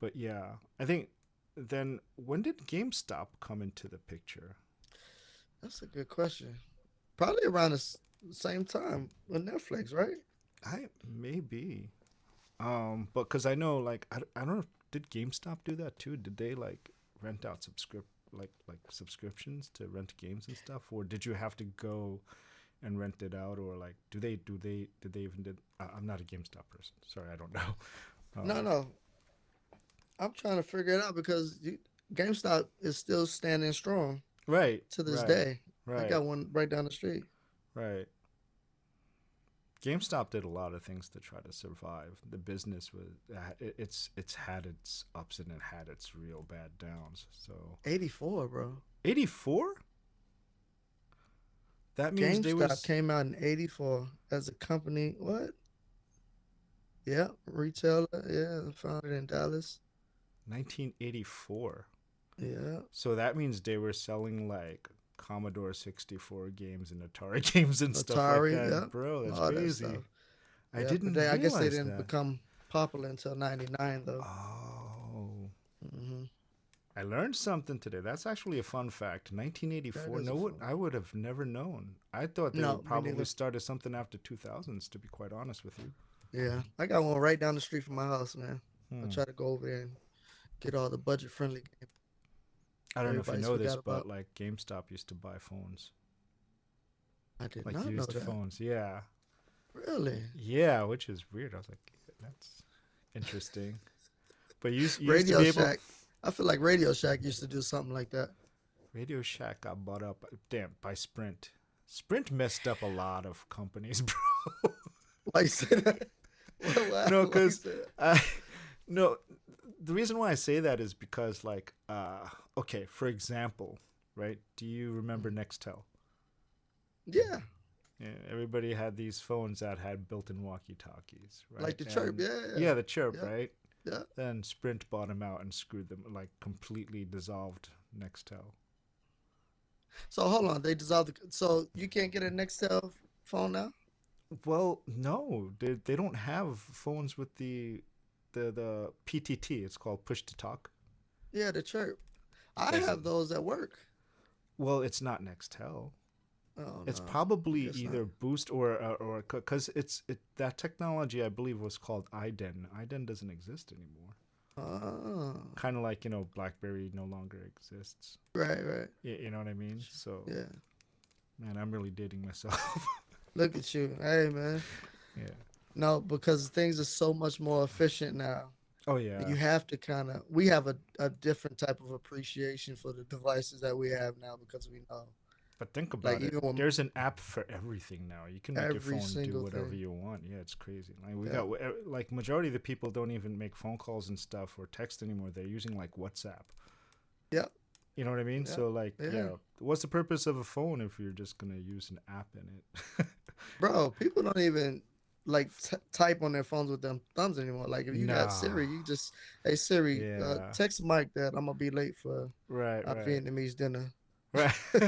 but yeah, I think then when did GameStop come into the picture? that's a good question. Probably around the same time with Netflix, right? I maybe. But because I know, like, I don't know, did GameStop do that too? Did they like rent out like subscriptions to rent games and stuff, or did you have to go and rent it out, or like did they even did? I'm not a GameStop person. Sorry, I don't know. No, Um, no. I'm trying to figure it out because GameStop is still standing strong right, to this right, day. I right, got one right down the street. right. GameStop did a lot of things to try to survive. The business was it's had its ups and it had its real bad downs. So 84, bro. 84. That means they GameStop was came out in 84 as a company. What? Yeah, retailer. Yeah, founded in Dallas. 1984. Yeah, So that means they were selling like Commodore 64 games and Atari games and stuff like Atari. that. Yeah, Bro, that's all that crazy. stuff. I Yeah, but didn't I guess they realize didn't that. become popular until '99, though. Oh. Hmm. I learned something today. That's actually a fun fact. That 1984. is a No, fun. I would have never known. I thought they No, would me probably neither. started something after 2000s. To be quite honest with you. Yeah, I got one right down the street from my house, man. I Hmm. try to go over there and get all the budget-friendly games I don't know if you everybody's know this, forgot but about. like GameStop used to buy phones, I did like not know used that. phones. Yeah, Really? yeah, which is weird. I was like, that's interesting. But you used to Radio be able. Shack. I feel like Radio Shack used to do something like that. Radio Shack got bought up, damn, by Sprint. Sprint messed up a lot of companies, bro. Why you say that? Why, No, why you because say that? I no, the reason why I say that is because like okay, for example, right? Do you remember Nextel? Yeah, Yeah, everybody had these phones that had built-in walkie-talkies, right? like the chirp. And Yeah, yeah, the chirp, yeah, right? yeah. Then Sprint bought them out and screwed them, like completely dissolved Nextel. So hold on, they dissolved. So you can't get a Nextel phone now? Well, no, they don't have phones with the PTT. It's called push to talk. Yeah, the chirp. I Is it? have those at work. Well, it's not Nextel. Oh It's no, I probably guess not. either Boost or because that technology I believe was called iDen. iDen doesn't exist anymore. Oh, Kind of like BlackBerry no longer exists. right, right. You know what I mean? So Yeah. man, I'm really dating myself. Look at you. Hey, man. Yeah. No, because things are so much more efficient now. Oh yeah. You have to we have a different type of appreciation for the devices that we have now because we know. But think Like about it. even when There's an app for everything now. You can make your every phone do single whatever thing. you want. Yeah, it's crazy. Like we Yeah. got like majority of the people don't even make phone calls and stuff or text anymore. They're using like WhatsApp. Yeah. You know what I mean? Yeah. So like, Yeah. yeah, what's the purpose of a phone if you're just gonna use an app in it? Bro, people don't even like type on their phones with them thumbs anymore. Like if you got Nah. Siri, you hey Siri, Yeah. text Mike that I'm gonna be late for Right. our Right. Vietnamese dinner. Right. You Well,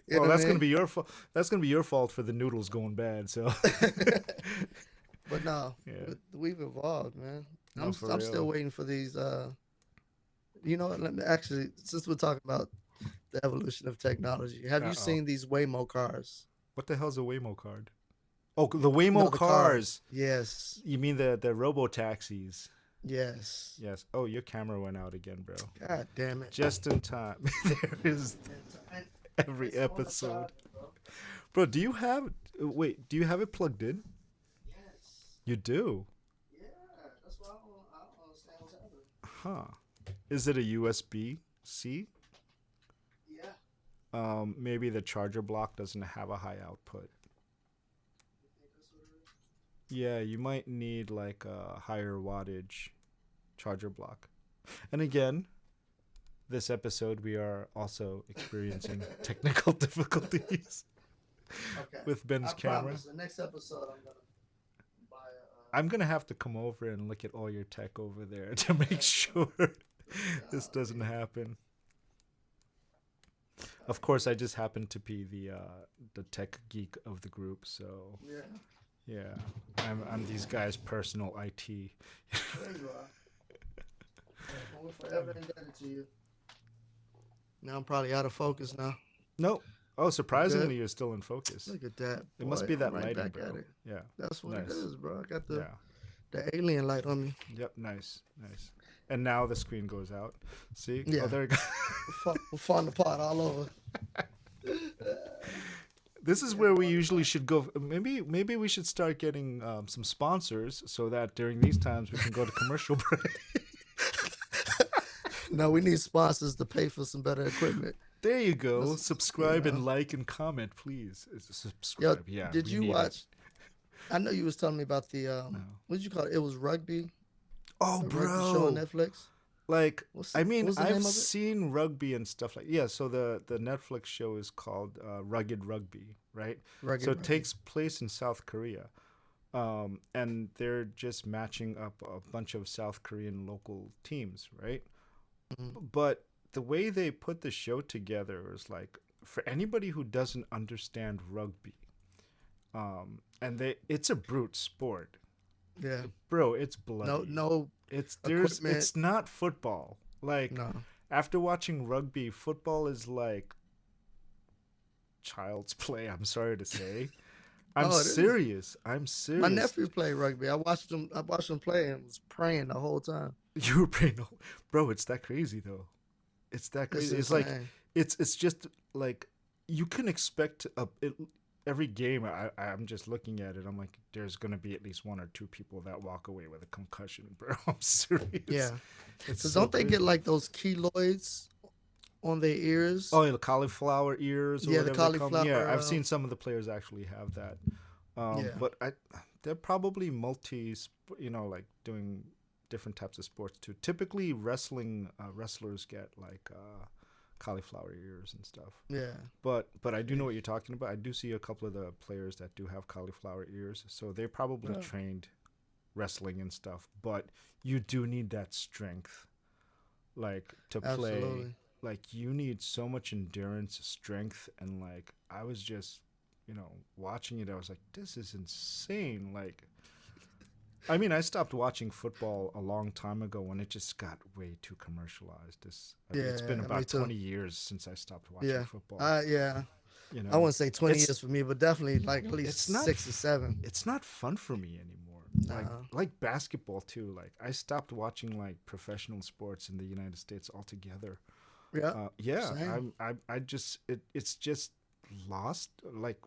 know what that's I gonna mean? be your fault. That's gonna be your fault for the noodles going bad. So But no, yeah, we've evolved, man. no, for I'm still real. waiting for these. You know what? Let me actually, since we're talking about the evolution of technology, have you Uh-oh. seen these Waymo cars? What the hell's a Waymo card? Oh, the No, Waymo the cars. cars. Yes, You mean the robo taxis? yes. Yes. Oh, your camera went out again, bro. God damn it. Just in time. There is And every it's on the episode. charger, bro. Bro, do you have wait, do you have it plugged in? Yes. You do. Yeah. That's why I don't understand what's happening. Huh. Is it a USB C? Yeah. Maybe the charger block doesn't have a high output. You think that's what it is? Yeah, you might need like a higher wattage charger block. And again, this episode we are also experiencing technical difficulties Okay. with Ben's I camera. promise. The next episode, I'm gonna buy a. I'm gonna have to come over and look at all your tech over there to make sure this doesn't happen. Of course, I just happen to be the tech geek of the group, so Yeah. yeah, I'm these guys' personal IT. There you are. We're forever indebted to you. Now I'm probably out of focus now. No, oh, surprisingly, Good. you're still in focus. Look at that. It must Boy, be that I'm right lighting, back bro. at it. Yeah, That's what nice. it is, bro. I got Yeah. the alien light on me. Yep. Nice. Nice. And now the screen goes out. See? Yeah. Oh, there you go. We're falling apart all over. This is where we usually should go. Maybe we should start getting some sponsors so that during these times we can go to commercial break. No, we need sponsors to pay for some better equipment. There you go. Let's- Subscribe you and know. like and comment, please. Yo, Subscribe. Yeah. did we you need it. watch? I know you was telling me about the what did you call it? It was rugby. Oh, A rugby show on bro. Netflix. Like, What's I mean, what's the name I've of it? seen rugby and stuff like yeah. So the Netflix show is called Rugged Rugby, right? Rugged So it Rugby. takes place in South Korea, and they're just matching up a bunch of South Korean local teams, right? Mhm. But the way they put the show together is like for anybody who doesn't understand rugby, and it's a brute sport, Yeah. bro. It's bloody. No. It's equipment. it's not football. Like No. after watching rugby, football is like child's play. I'm sorry to say. I'm Oh, it is. serious. I'm serious. My nephew played rugby. I watched him play and was praying the whole time. You were praying, bro. It's that crazy though. It's that crazy. It's like insane. it's just like you can expect every game. I'm just looking at it. I'm like, there's gonna be at least one or two people that walk away with a concussion, bro. I'm serious. Yeah. It's Because so don't they crazy. get like those keloids on their ears? Oh, the cauliflower ears. Or Yeah, the whatever they call them. Yeah, cauliflower, I've seen some of the players actually have that. Yeah. But they're probably like doing different types of sports too. Typically, wrestlers get like cauliflower ears and stuff. Yeah. But I do know what you're talking about. I do see a couple of the players that do have cauliflower ears, so they're probably Yeah. trained wrestling and stuff. But you do need that strength, like to play. Absolutely. Like you need so much endurance, strength, and like I was just, watching it. I was like, this is insane. Like, I mean, I stopped watching football a long time ago when it just got way too commercialized. It's been Yeah, me about too. 20 years since I stopped watching Yeah. football. Yeah. You know, I wouldn't say 20 It's- years for me, but definitely like at least it's not 6 or 7. it's not fun for me anymore. Nah. Like basketball too. Like I stopped watching like professional sports in the United States altogether. Yeah. Yeah, Same. I just it's just lost. Like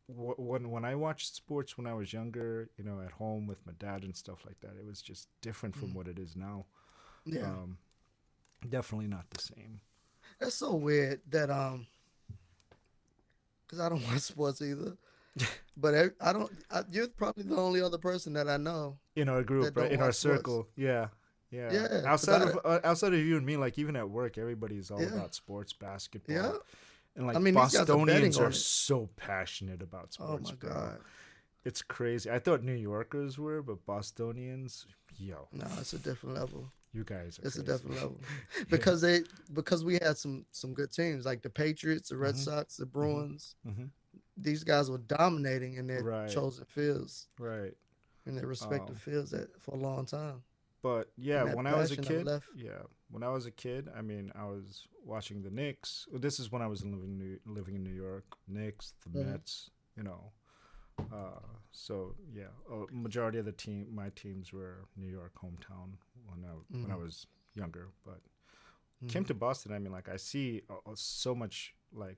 when I watched sports when I was younger, at home with my dad and stuff like that, it was just different from what it is now. Yeah. Definitely not the same. That's so weird that because I don't watch sports either. But you're probably the only other person that I know. In our group, That right? don't In our watch sports. circle, yeah. Yeah. Yeah, 'cause Outside of you and me, like even at work, everybody's all Yeah. about sports, basketball. Yeah. And like I mean, these guys are betting Bostonians on are it. so passionate about Oh sports. my bro. God. It's crazy. I thought New Yorkers were, but Bostonians, yo. No, it's a different level. You guys are It's a crazy. different level because we had some good teams like the Patriots, the Red Sox, the Bruins. hmm These guys were dominating in their Right. chosen fields, Right. in their respective Um, fields for a long time. but yeah, And that when I was a passion never kid, left. when I was a kid, I mean, I was watching the Knicks. Well, this is when I was living in New York. Knicks, the Mhm. Mets, you know. So yeah, a majority of my teams were New York hometown when I Mhm. was younger. But came Mhm. to Boston. I mean, like I see so much like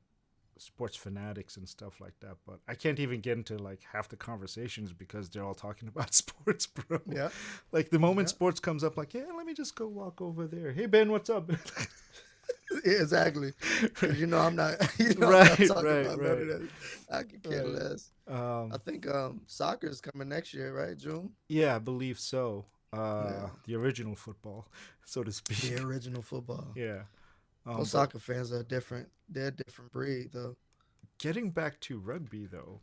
sports fanatics and stuff like that, but I can't even get into like half the conversations because they're all talking about sports, bro. Yeah, Like the moment yeah, sports comes up, like, yeah, let me just go walk over there. Hey Ben, what's up? yeah, exactly. Because I'm not, I'm not Right, talking right, about none right, of that. I could care right. less. I think soccer is coming next year, right? June. Yeah, I believe so. Yeah, The original football, so to the speak. original football. Yeah. Those But soccer fans are different. They're a different breed, though. getting back to rugby though,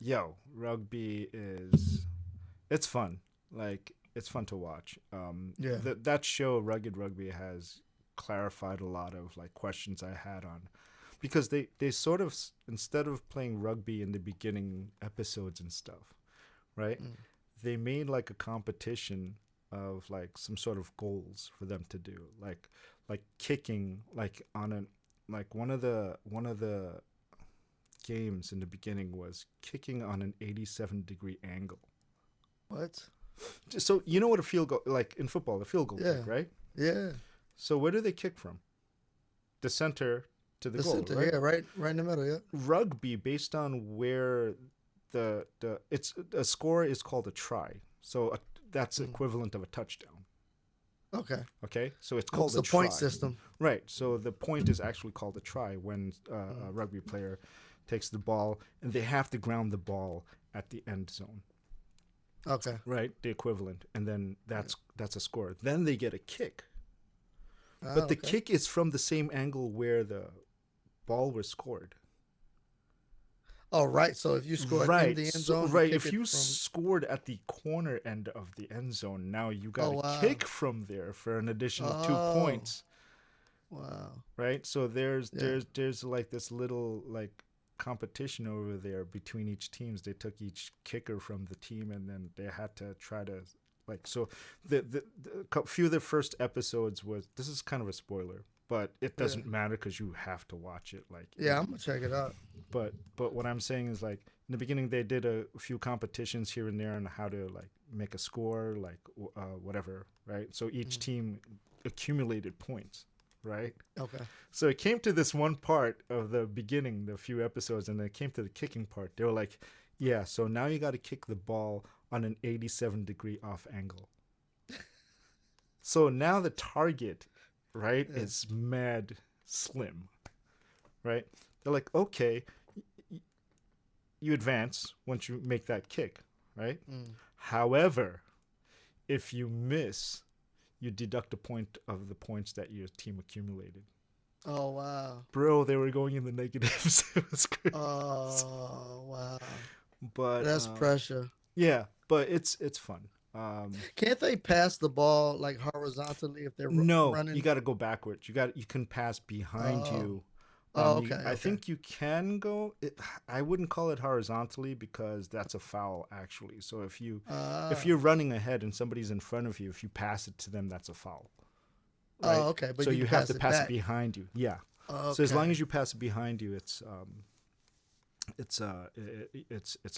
Yeah, rugby is it's fun. Like it's fun to watch. yeah. That show, Rugged Rugby, has clarified a lot of like questions I had on because they sort of instead of playing rugby in the beginning episodes and stuff, right? Mm. They made like a competition of like some sort of goals for them to do, like kicking, like on an like one of the games in the beginning was kicking on an 87-degree angle. What? So you know what a field goal like in football, a field goal Yeah, kick, right? yeah. So where do they kick from? The center to the The goal, center, right? yeah, right in the middle, yeah. Rugby, based on where the it's a score is called a try. So that's Mm. equivalent of a touchdown. Okay. Okay, so it's Oh, called it's a the point try. system. Right. So the point is actually called a try when a rugby player takes the ball and they have to ground the ball at the end zone. Okay. Right, the equivalent, and then that's a score. Then they get a kick, Ah, but the okay. kick is from the same angle where the ball was scored. Oh, right. So if you scored in Right. the end So zone, you right, kick if it you from. scored at the corner end of the end zone, now you got Oh, a wow. kick from there for an additional two Oh, points. wow. Right? So there's Yeah. there's there's like this little like competition over there between each teams. They took each kicker from the team and then they had to try to like so the few of the first episodes was this is kind of a spoiler, but it Yeah. doesn't matter because you have to watch it like Yeah, I'm gonna check it out. but what I'm saying is like in the beginning they did a few competitions here and there on how to like make a score like whatever, right? So each team accumulated points, right? Okay. So it came to this one part of the beginning, the few episodes, and then it came to the kicking part. They were like, yeah, so now you got to kick the ball on an 87-degree off angle. So now the target, right, Yeah. is mad slim, right? They're like, okay, you advance once you make that kick, right? Mm. However, if you miss, you deduct a point of the points that your team accumulated. Oh, wow. Bro, they were going in the negatives. It was crazy. Oh, wow. But That's pressure. yeah, but it's fun. Can't they pass the ball like horizontally if they're No, running? you got to go backwards. You can pass behind Oh. you. Oh, okay. I Okay. think you can go. I wouldn't call it horizontally because that's a foul actually. So if you're running ahead and somebody's in front of you, if you pass it to them, that's a foul. Right? Oh, okay. But So you you can have to pass it back. behind you. Yeah. Okay. So as long as you pass it behind you, it's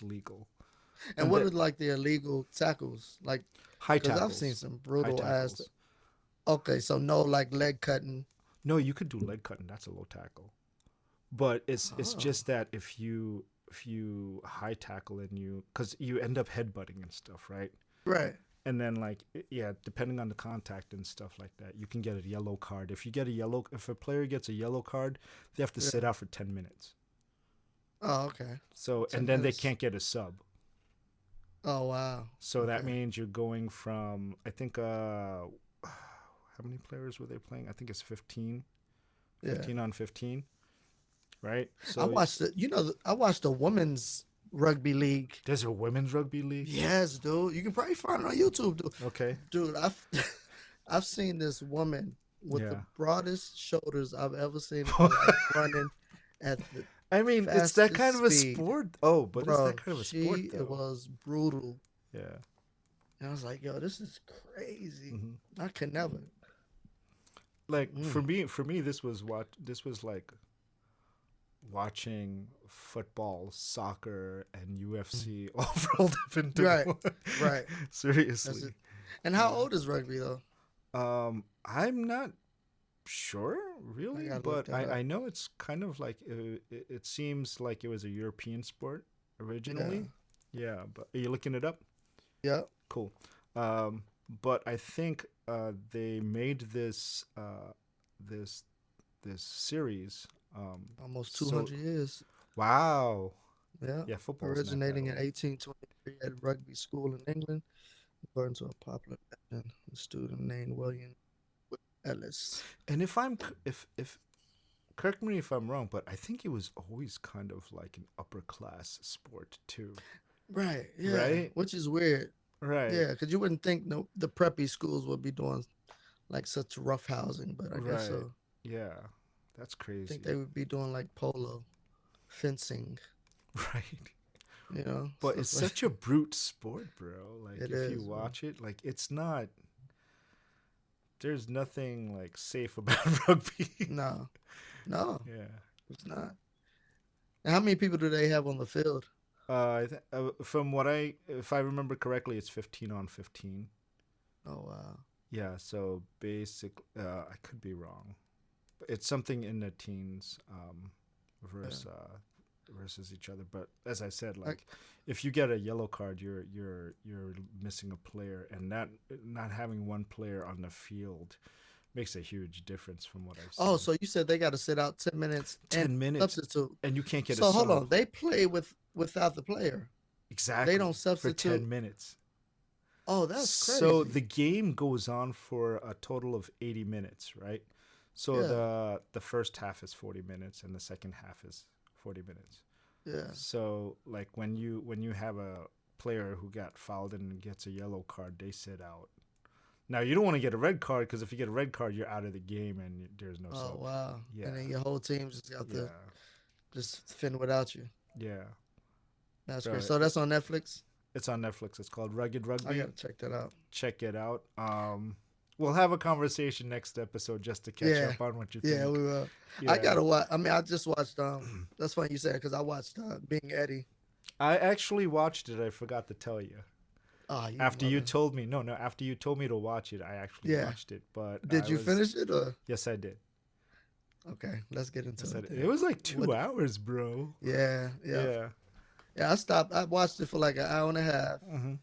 legal. And what are like the illegal tackles? Like, High because tackles. I've seen some High brutal ass. tackles. Okay, so no like leg cutting. No, you could do leg cutting. That's a low tackle. But it's Oh. just that if you high tackle and because you end up headbutting and stuff, right? Right. And then like yeah, depending on the contact and stuff like that, you can get a yellow card. If a player gets a yellow card, they have to sit out for 10 minutes. Oh, okay. So 10 and then minutes. they can't get a sub. Oh, wow. So that Okay. means you're going from I think how many players were they playing? I think it's 15. Yeah. 15 on 15. Right? So I watched I watched the women's rugby league. there's a women's rugby league. Yes, dude. You can probably find it on YouTube, dude. Okay. Dude, I've seen this woman with the Yeah. broadest shoulders I've ever seen in my life running at the I mean, it's that kind fastest of a speed. sport. Oh, but it's that Bro, kind of a sport it though. was brutal. Yeah. And I was like, yo, this is crazy. Hmm. I could never. Like Mm. for me, this was like watching football, soccer, and UFC all rolled up into Right, one. right. That's Seriously. it. And how old is rugby though? I'm not sure I really, gotta look but that up. I know it's kind of like it seems like it was a European sport originally. Yeah, but are you looking it up? Yeah, Cool. Um, but I think they made this this series. almost So 200 years. wow, Yeah. yeah, football's not that Originating in old. 1823 at rugby school in England, according to a popular legend, a student named William Ellis. And if I'm if correct me if I'm wrong, but I think it was always kind of like an upper class sport too, Right, yeah, right? which is weird. Right, Yeah, because you wouldn't think the preppy schools would be doing like such rough housing, but I guess right. so. Yeah, that's I think crazy. they would be doing like polo, fencing, Right. But it's stuff like such a brute sport, bro. Like it if you is, bro. watch it, like it's not there's nothing like safe about rugby. No, no, Yeah. it's not. And how many people do they have on the field? From what if I remember correctly, it's 15 on 15. Oh wow. Yeah, so basic. I could be wrong. But it's something in the teens versus versus each other. But as I said, Like, like if you get a yellow card, you're missing a player, and not having one player on the field makes a huge difference from what I've oh, seen. so you said they got to sit out 10 minutes and 10 minutes, substitute. and you can't get a So hold sub. on, they play without the player. Exactly. They don't for 10 substitute. minutes. Oh, that's crazy. So the game goes on for a total of 80 minutes, right? So Yeah. the first half is 40 minutes and the second half is 40 minutes. Yeah. So like when you have a player who got fouled and gets a yellow card, they sit out. Now you don't want to get a red card because if you get a red card, you're out of the game and there's no Oh sub. wow. Yeah. And then your whole team just got to Yeah. just fend without you. Yeah. That's So great. So that's on Netflix. it's on Netflix. It's called Rugged I Rugby. gotta check that out. Check it out. We'll have a conversation next episode just to catch Yeah. up on what you Yeah, think. we will. Yeah. I gotta watch. I mean, I just watched. That's funny you said because I watched Being Eddie. I actually watched it. I forgot to tell you. Oh, you After you mother- told me, no, after you told me to watch it, I actually Yeah. watched it. But Did I you was- finish it or? Yes, I did. Okay, let's get into Yes, I it. did. then. It was like 2 What- hours, bro. Yeah, yeah, Yeah. yeah. I stopped. I watched it for like an hour and a half, Hmm.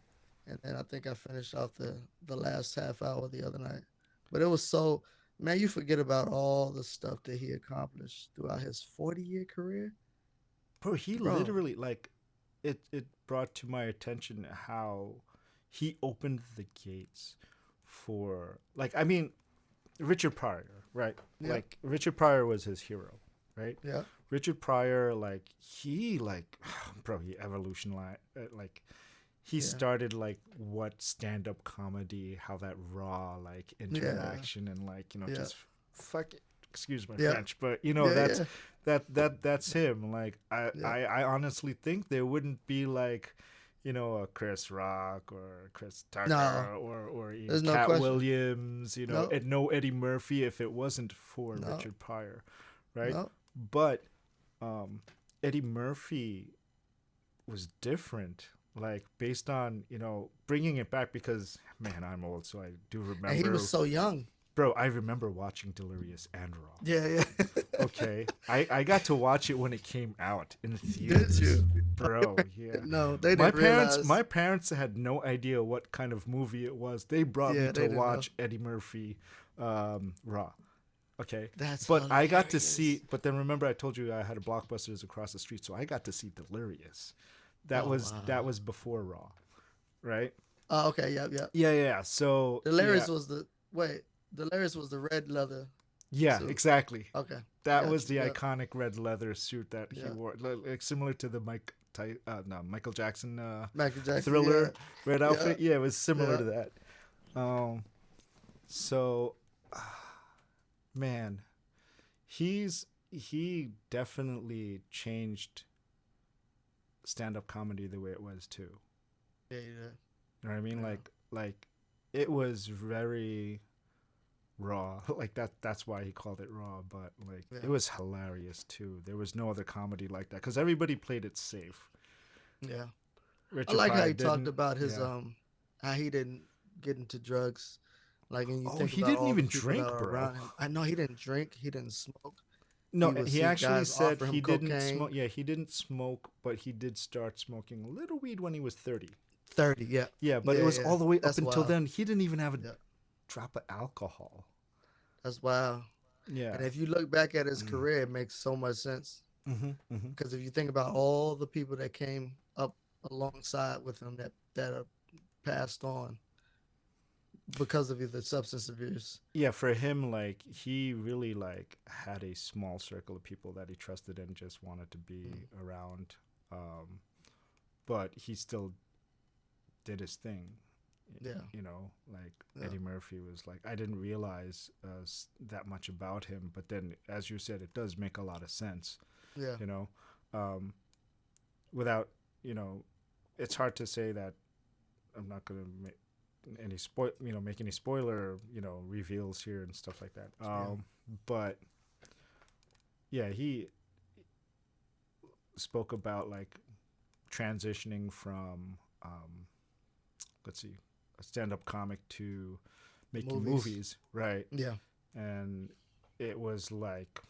and then I think I finished off the last half hour the other night. But it was so, man, you forget about all the stuff that he accomplished throughout his 40-year career. Bro, he Bro. literally like it brought to my attention how he opened the gates for like I mean Richard Pryor, right? Yeah. Like Richard Pryor was his hero, right? Yeah, Richard Pryor, like he like, bro, he evolutionized. Like he Yeah. started like what stand-up comedy, how that raw like interaction and like Yeah. just fuck it. Excuse my Yeah. French, but you Yeah, that's yeah. that's him. Like Yeah. I honestly think there wouldn't be like a Chris Rock or Chris Tucker No. or even There's no Cat question. Williams, No. and no Eddie Murphy if it wasn't for No. Richard Pryor, right? No. But Eddie Murphy was different, like based on bringing it back because man, I'm old, so I do remember. And he was so young. Bro, I remember watching Delirious and Raw. Yeah, yeah. Okay, I got to watch it when it came out in the theaters. Did you? Bro, yeah. No, they My didn't realize. my parents had no idea what kind of movie it was. They brought Yeah, me they to didn't watch Eddie Murphy, Raw. Okay, That's but I got to hilarious. see. But then remember, I told you I had a Blockbusters across the street, so I got to see Delirious. That Oh, was wow. before Raw, right? Oh, okay. Yep, yep. Yeah. So Delirious yeah, was Delirious was the red leather. yeah, so- exactly. Okay. That Gotcha, was the yeah. iconic red leather suit that he Yeah. wore, like similar to the Michael Jackson Michael Jackson. Thriller yeah. red outfit. Yeah, it was similar Yeah. to that. So, man, he definitely changed stand-up comedy the way it was too. Yeah, yeah, You know what I mean? yeah. Like it was very raw. Like that's why he called it raw, but like it Yeah. was hilarious too. There was no other comedy like that cuz everybody played it safe. Yeah. I Richard like how Pryor he talked didn't. about his Yeah. how he didn't get into drugs. Like, and you Oh, think he about didn't all the even people that drink, are bro. around him. I know he didn't drink, he didn't smoke. No, He would he see actually guys said offer him he didn't cocaine. smoke. Yeah, he didn't smoke, but he did start smoking a little weed when he was 30. 30, yeah. Yeah, but it Yeah, was yeah. all the way up That's until wild. then. He didn't even have a Yeah. drop of alcohol. That's wild. Yeah. And if you look back at his career, it makes so much sense. Mm-hmm, mm-hmm. Because if you think about all the people that came up alongside with him that are passed on because of either substance abuse. Yeah, for him, like he really like had a small circle of people that he trusted and just wanted to be around. Um, but he still did his thing. Yeah. You know, like Yeah. Eddie Murphy was like, I didn't realize that much about him, but then, as you said, it does make a lot of sense. Yeah. You know, um, without, you know, it's hard to say that I'm not gonna make make any spoiler, reveals here and stuff like that. But yeah, he spoke about like transitioning from let's see, a stand-up comic to making movies, right? Yeah. And it was like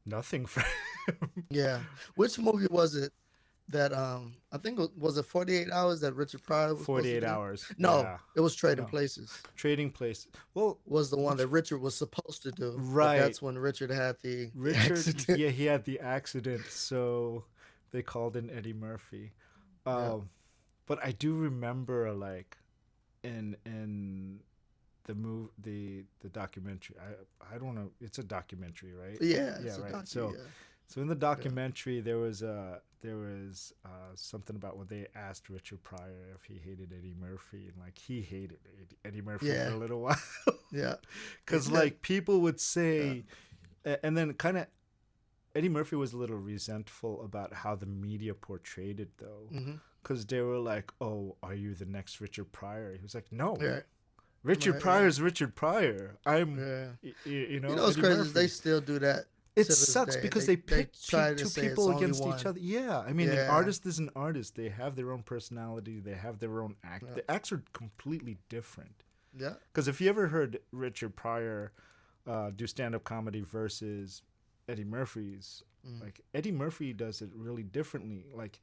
nothing for him. Yeah. Which movie was it that I think was it 48 Hours that Richard Pryor was supposed to 48 be in? hours. No, Yeah. it was Trading No. Places. Trading Place. Well, Was the one that Richard was supposed to do. But right. that's when Richard had the Richard, accident. yeah, he had the accident, so they called in Eddie Murphy. Yeah. But I do remember like in the documentary. I don't know. It's a documentary, right? Yeah, Yeah, it's a right. docu, So yeah. so in the documentary there was something about when they asked Richard Pryor if he hated Eddie Murphy, and like he hated Eddie Murphy Yeah. for a little while. Yeah. Because He like people would say, and then kind of Eddie Murphy was a little resentful about how the media portrayed it, though, Mm-hmm. because they were like, "Oh, are you the next Richard Pryor?" He was like, "No, Yeah. Richard Right, Pryor's Richard Pryor. I'm, Yeah. you know, You know what's Eddie crazy Murphy." is they still do that. It to this sucks day. because they pit try to two say it's people only against each one. other. Yeah, I mean, an Yeah. artist is an artist. They have their own personality. They have their own act. Yeah. The acts are completely different. Yeah. Because if you ever heard Richard Pryor do stand-up comedy versus Eddie Murphy's, like Eddie Murphy does it really differently. Like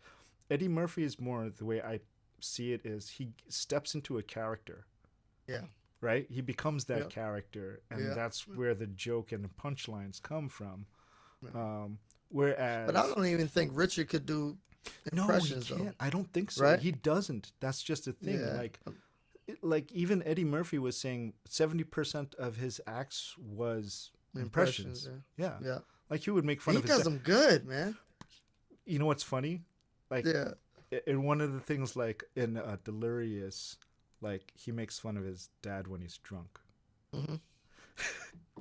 Eddie Murphy is more, the way I see it is, he steps into a character, Yeah. right? He becomes that Yeah. character, and Yeah. that's where the joke and the punchlines come from. Whereas, But I don't even think Richard could do no, he impressions can't. though. I don't think so. Right? He doesn't. That's just a thing. Yeah. Like even Eddie Murphy was saying 70% of his acts was impressions. Yeah. Yeah. Like he would make fun He of his does dad. them good, man. You know what's funny? Like Yeah. in one of the things, like in Delirious, like he makes fun of his dad when he's drunk. Mm-hmm.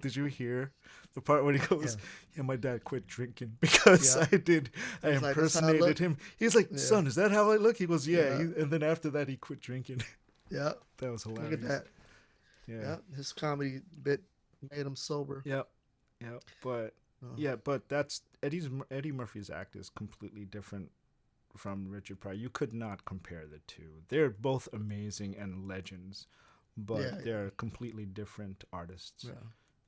Did you hear the part when he goes, "Yeah, my dad quit drinking because Yeah. I He's like, "That's how I impersonated look?" him." He's like, Yeah. "Son, is that how I look?" He goes, "Yeah." Yeah. And then after that, he quit drinking. Yeah. That was hilarious. Look at that. Yeah. Yeah. His comedy bit made him sober. Yep. Yep. But yeah, but that's Eddie Murphy's act is completely different from Richard Pryor. You could not compare the two. They're both amazing and legends, but Yeah, they're completely different artists. Yeah.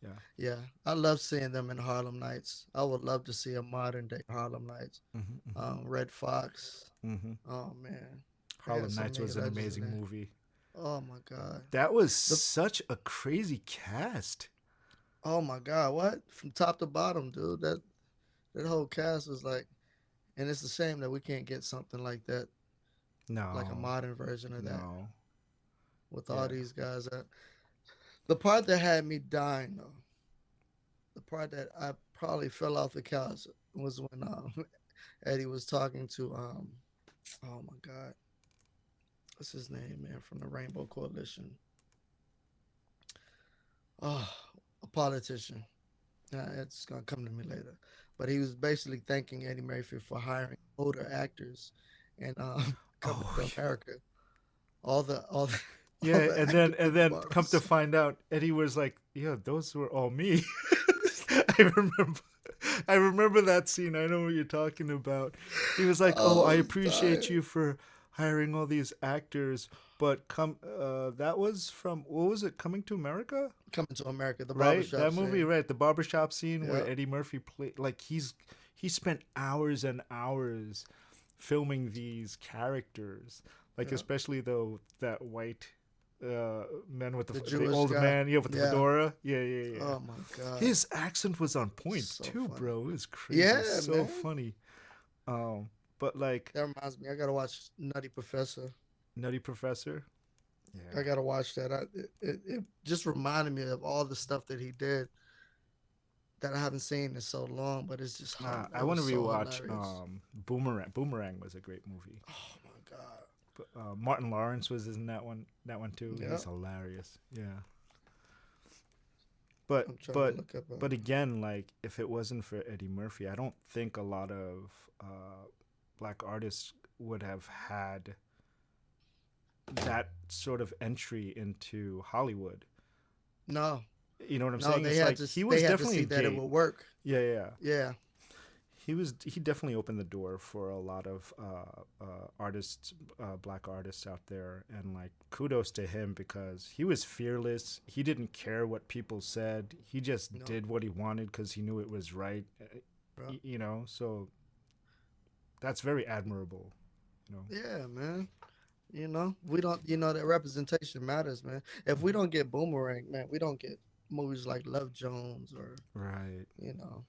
Yeah. Yeah. I love seeing them in Harlem Nights. I would love to see a modern day Harlem Nights. Red Fox. Mm-hmm. Oh man. They Harlem had so Nights many was an legends in amazing there. movie. Oh my God. That was such a crazy cast. Oh my God. What? From top to bottom, dude. That whole cast was like, and it's a shame that we can't get something like that, No. like a modern version of that, No. with Yeah. all these guys. The part that had me dying, though, the part that I probably fell off the couch was when Eddie was talking to oh my God, what's his name, man, from the Rainbow Coalition? Oh, a politician. It's gonna come to me later. But he was basically thanking Eddie Murphy for hiring older actors and coming Oh, to America. All the all yeah, the and actors then at the come to bars. find out, Eddie was like, "Yeah, those were all me." I remember, I remember that scene. I know what you're talking about. He was like, "Oh, I Oh, I was appreciate dying. you for hiring all these actors, but come, that was from what was it? Coming to America, Coming to America, the right? barbershop That movie, scene. right? The barbershop scene where Yeah, Eddie Murphy played, like he spent hours and hours filming these characters, like yeah. especially though that white man with The the Jewish old guy. man, yeah, with the Yeah. fedora, yeah. Oh my God. His accent was on point So too, funny. bro. It was crazy, Yeah, so man. funny. But like That reminds me. I gotta watch Nutty Professor. Nutty Professor, I yeah. gotta watch that. It just reminded me of all the stuff that he did that I haven't seen in so long. But it's just I it want was to so rewatch hilarious. Boomerang. Boomerang was a great movie. Oh my God. But Martin Lawrence was in that one too. Yeah. He's hilarious. Yeah. But I'm trying to but look up. but again, like if it wasn't for Eddie Murphy, I don't think a lot of black artists would have had that sort of entry into Hollywood. No, You know what I'm no. saying? It's like he They was had to definitely a see that it gate. would work. Yeah. Yeah. He definitely opened the door for a lot of artists, black artists out there, and like kudos to him because he was fearless. He didn't care what people said. He just No. did what he wanted because he knew it was right. Bro. You know, so that's very admirable. You know, Yeah, man. We don't. That representation matters, man. If we don't get Boomerang, man, we don't get movies like Love Jones or right? you know,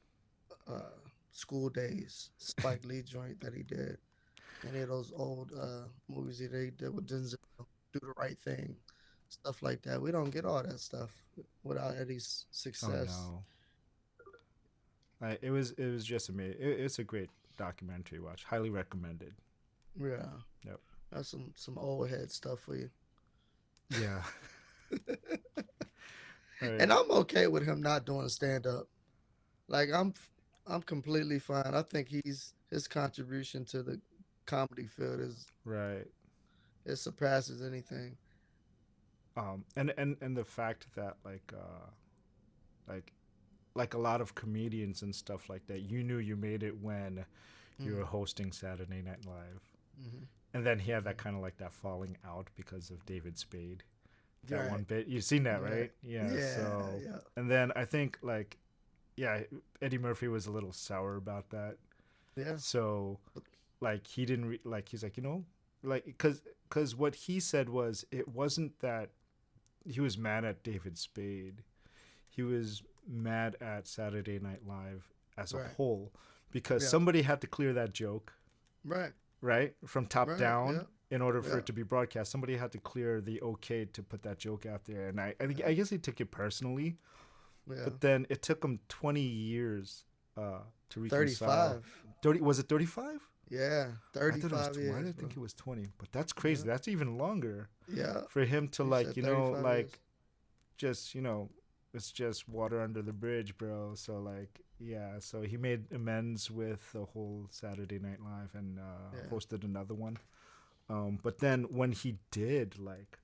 uh, School Days, Spike Lee joint that he did. Any of those old movies that he did with Denzel, Do the Right Thing, stuff like that. We don't get all that stuff without Eddie's Oh success. no, it was just amazing. It's a great documentary watch. Highly recommended. Yeah, Yep. that's some old head stuff for you. Yeah. All right. And I'm okay with him not doing stand up. Like I'm completely fine. I think his contribution to the comedy field is Right. it surpasses anything. And the fact that like like a lot of comedians and stuff like that, you knew you made it when you were Mm, hosting Saturday Night Live, mm-hmm. and then he had that kind of like that falling out because of David Spade. That one Right, bit, you've seen that, right. right? Yeah. Yeah, So, yeah, and then I think like, yeah, Eddie Murphy was a little sour about that. yeah. So, like he didn't like he's like like because what he said was it wasn't that he was mad at David Spade. He was mad at Saturday Night Live as a Right. whole because Yeah. somebody had to clear that joke, Right. right? From top Right. Yeah. down in order for Yeah. it to be broadcast. Somebody had to clear the okay to put that joke out there. And I guess he took it personally, Yeah. but then it took him 20 years to reconcile. 35. 30, was it 35? Yeah. I thought it was 35 20. Why did years, I bro. think it was 20? But that's crazy. Yeah. That's even longer Yeah. for him to He like, said 35 years. like just, it's just water under the bridge, bro. So like, yeah, so he made amends with the whole Saturday Night Live and Yeah. hosted another one. But then when he did, like,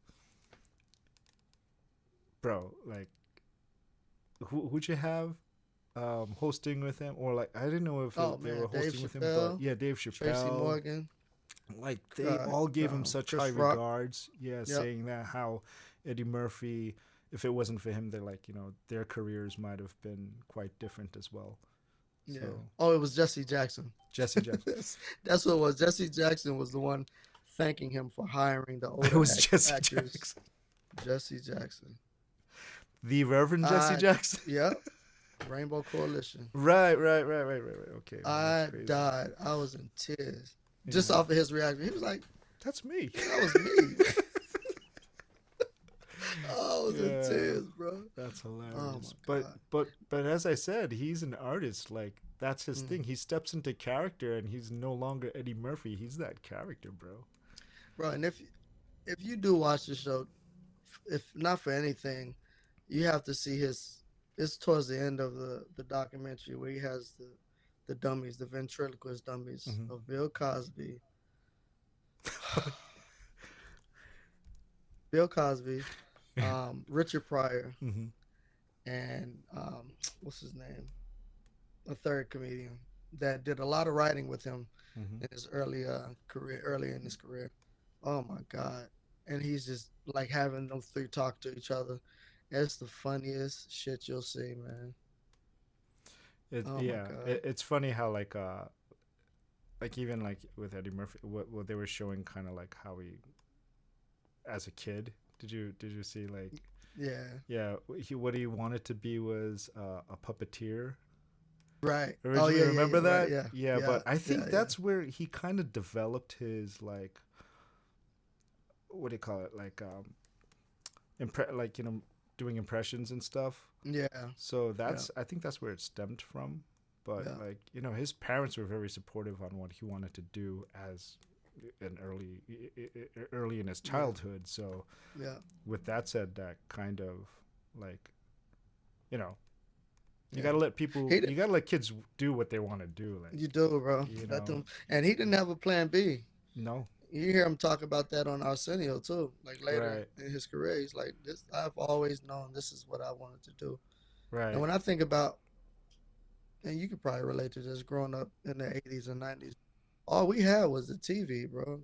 bro, like, who'd you have hosting with him? Or like, I didn't know if Oh they man, were Dave hosting with him, but Chappelle, yeah, Dave Tracy Chappelle. Morgan, Like they all gave him such high Chris Rock. regards. Yeah, Yep. saying that how Eddie Murphy, if it wasn't for him, they're like, their careers might have been quite different as well. Yeah. So Oh, it was Jesse Jackson. Jesse Jackson. That's what it was. Jesse Jackson was the one thanking him for hiring the It older was Jesse actors. Jackson. Jesse Jackson. The Reverend Jesse I Jackson. Yep. Rainbow Coalition. Right. Okay, man, I that's crazy. died. I was in tears just Yeah. off of his reaction. He was like, That's me. "That was me." I was in Yeah. tears, bro. That's hilarious. Oh my god. But as I said, he's an artist. Like that's his Mm. thing. He steps into character, and he's no longer Eddie Murphy. He's that character, bro. Bro, and if you do watch the show, if not for anything, You have to see his. It's towards the end of the documentary where he has the dummies, the ventriloquist dummies Mhm. of Bill Cosby, Bill Cosby, Richard Pryor, Mm-hmm. and what's his name? A third comedian that did a lot of writing with him Mm-hmm. in his early in his career. Oh my God. And he's just like having them three talk to each other. It's the funniest shit you'll see, man. Oh my God. It's funny how like even like with Eddie Murphy, what they were showing kind of like how he as a kid. Did you see like Yeah. yeah what he wanted to be was a puppeteer Right. Oh originally. yeah, yeah, Remember yeah. Right. that? Yeah. Yeah, Yeah. but I think Yeah. Yeah. that's where he kind of developed his like what do you call it like doing impressions and stuff. Yeah. So Yeah. I think that's where it stemmed from. But Yeah. like his parents were very supportive on what he wanted to do as an early in his childhood. So Yeah. with that said, that kind of like you know you Yeah. gotta let people He you gotta let kids do what they want to do. Like You do, bro. you Let know them. And he didn't have a plan B. no You hear him talk about that on Arsenio too. Like later right in his career, he's like, "This, I've always known this is what I wanted to do." And right when I think about, and you could probably relate to this, growing up in the '80s and '90s, all we had was the TV, bro.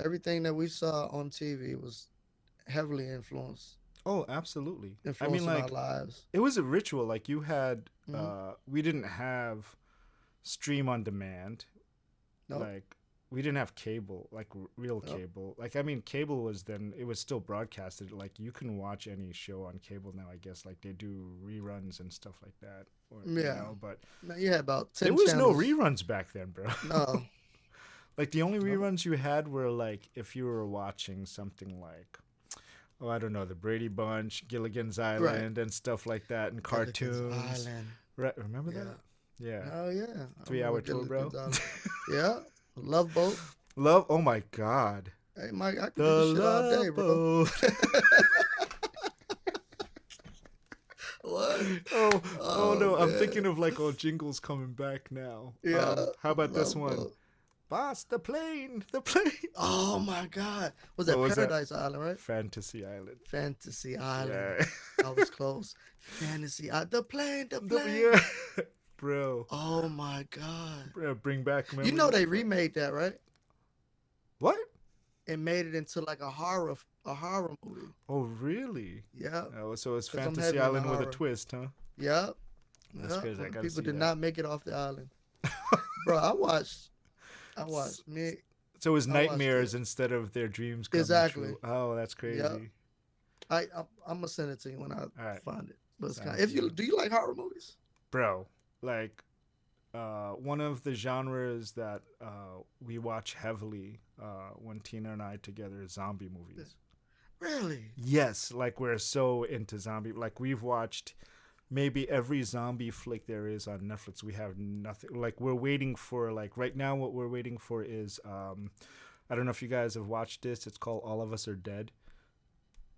Everything that we saw on TV was heavily oh absolutely. I mean influencing our like lives. it was a ritual. Like you had Hmm. we didn't have stream on demand. Nope. Like we didn't have cable, like real Nope. cable. Like I mean cable was then it was still broadcasted. Like you can watch any show on cable now, I guess. Like they do reruns and stuff like that. Or Yeah. but Man, you had about there 10 was no channels. reruns back then, bro. No. Like the only No. reruns you had were like if you were watching something like oh I don't know, the Brady Bunch, Gilligan's Right. Island and stuff like that and Gilligan's cartoons. Island. Right, remember Yeah. that? Yeah. Oh yeah. I 3 hour remember tour, bro. Gilligan's Island. Yeah. Love Boat. Love oh my god. Hey Mike, I could do The this shit all day, love bro. boat. What? Oh, Oh no! I'm man. thinking of like jingles coming back now. Yeah. How about this Love one? Boat. Boss, the plane, the plane. Oh my God. Was What that was that? Paradise Island, right? Fantasy Island. Fantasy Island. Yeah. I was close. Fantasy Island. The plane, the plane. Yeah. Bro. Oh my God. Bro, bring back memories. You know they remade that, right? What? And made it into like a horror movie. Oh, really? Yeah. Oh, so it's 'Cause I'm Fantasy heavy into Island with a horror. twist, huh? Yeah. That's Yeah. crazy. I gotta People see did that. not make it off the island. Bro, I watched me. So it was I watched nightmares it. instead of their dreams coming Exactly. true. Oh, that's crazy. Yeah. I'm gonna send it to you when I right. find it. But it's Sounds kind if you good. do you like horror movies? Bro, like one of the genres that we watch heavily when Tina and I together is zombie movies. Really? Yes, like we're so into zombie. Like we've watched maybe every zombie flick there is on Netflix. We have nothing. Like we're waiting for like right now. What we're waiting for is I don't know if you guys have watched this. It's called All of Us Are Dead.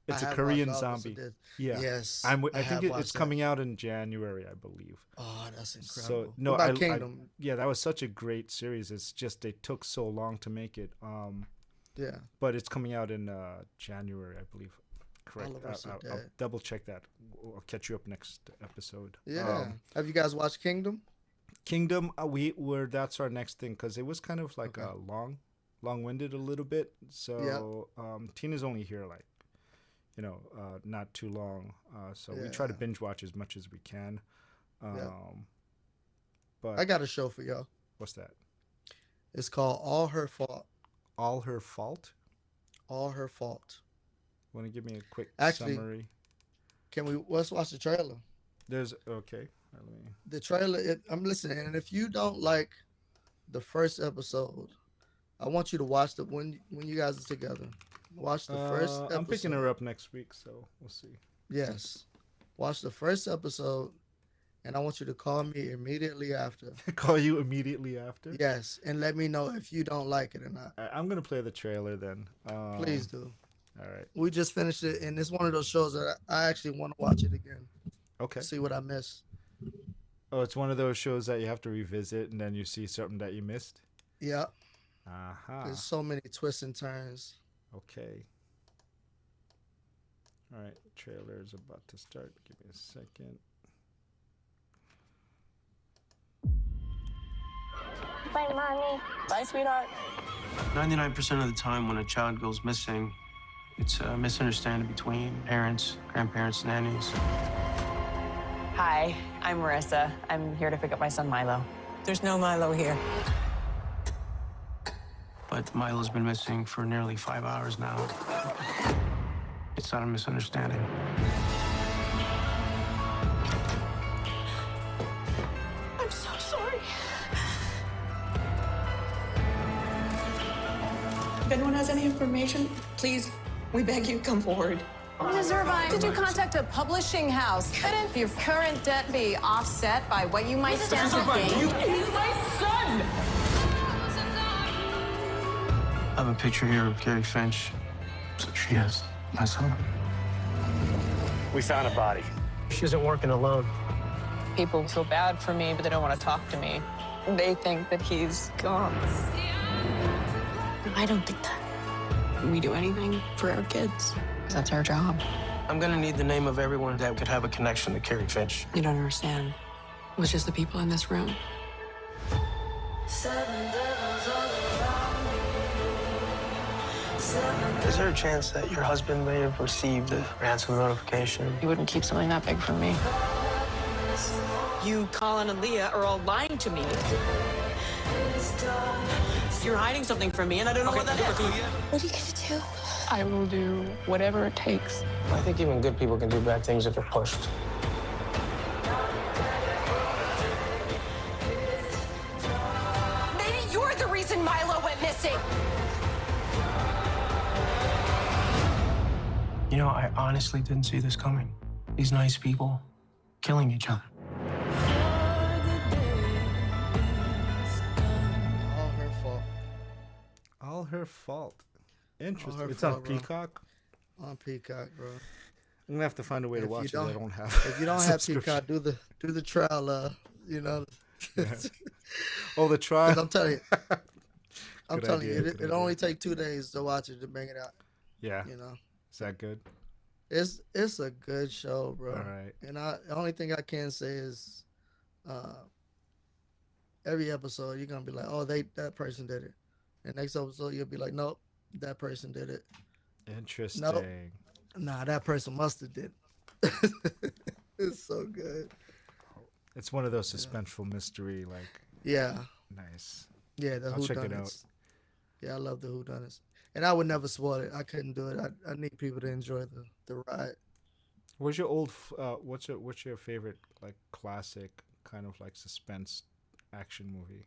It's I a have Korean watched All of Us Are zombie. Dead. Yeah. Yes. I have think it's watched that. coming out in January, I believe. Oh, that's incredible. So no, what about Kingdom? yeah, that was such a great series. It's just they took so long to make it. Yeah. But it's coming out in January, I believe. Correct. All of Us Are I'll Dead. double check that. I'll catch you up next episode. Yeah. Have you guys watched Kingdom? Kingdom, that's our next thing because it was kind of like long-winded a little bit. So Tina's only here like, not too long. So we try to Yeah. binge watch as much as we can. But I got a show for y'all. what's that? It's called All Her Fault. All Her Fault? All Her Fault. Want to give me a quick Actually- summary? Let's watch the trailer. There's okay. Let me. The trailer, I'm listening, and if you don't like the first episode, I want you to watch the when you guys are together. Watch the first episode. I'm picking her up next week, so we'll see. Yes. Watch the first episode, and I want you to call me immediately after. Call you immediately after. Yes, and let me know if you don't like it or not. I'm gonna play the trailer then. Please do. All right. We just finished it, and it's one of those shows that I actually want to watch it again. Okay. See what I missed. Oh, it's one of those shows that you have to revisit, and then you see something that you missed. Yeah, Aha. there's so many twists and turns. Okay. All right. Trailer is about to start. Give me a second. Bye, Mommy. Bye, sweetheart. 99% of the time when a child goes missing, it's a misunderstanding between parents, grandparents, nannies. Hi, I'm Marissa. I'm here to pick up my son, Mylo. There's no Mylo here. But Milo's been missing for nearly 5 hours now. It's not a misunderstanding. I'm so sorry. If anyone has any information, please, we beg you, come forward. Ms. Irvine, did you contact a publishing house? Couldn't your current debt be offset by what you might stand to gain? He's my son! I have a picture here of Carrie Finch. So she is my son. We found a body. She isn't working alone. People feel bad for me, but they don't want to talk to me. They think that he's gone. I don't think that. We do anything for our kids. That's our job. I'm gonna need the name of everyone that could have a connection to Carrie Finch. You don't understand. It was just the people in this room. Is there a chance that your husband may have received a ransom notification? You wouldn't keep something that big from me. You, Colin, and Leah are all lying to me. You're hiding something from me, and I don't know what that is. What are you gonna do? I will do whatever it takes. I think even good people can do bad things if they're pushed. Maybe you're the reason Mylo went missing. You know, I honestly didn't see this coming. These nice people killing each other. All her fault. All her fault. Interesting. her It's on fault, bro. Peacock. On Peacock, bro. I'm gonna have to find a way to If you watch it. I don't- don't have. If you don't have subscription. Peacock, do the trial. You know. Oh, the 'Cause trial. I'm telling you, Good telling idea, you, good it only take 2 days to watch it to bring it out. Yeah. You know, Is that good? it's a good show, bro. All right. And the only thing I can say is, every episode you're gonna be like, oh, that person did it. And next episode you'll be like, nope, that person did it. Interesting. Nah, that person must have did. It's so good. It's one of those suspenseful mystery, like Yeah, nice. yeah. The I'll check it whodunits. Yeah, I love the whodunits. And I would never spoil it. I couldn't do it. I need people to enjoy the ride. What's your old? What's your favorite like classic kind of like suspense action movie?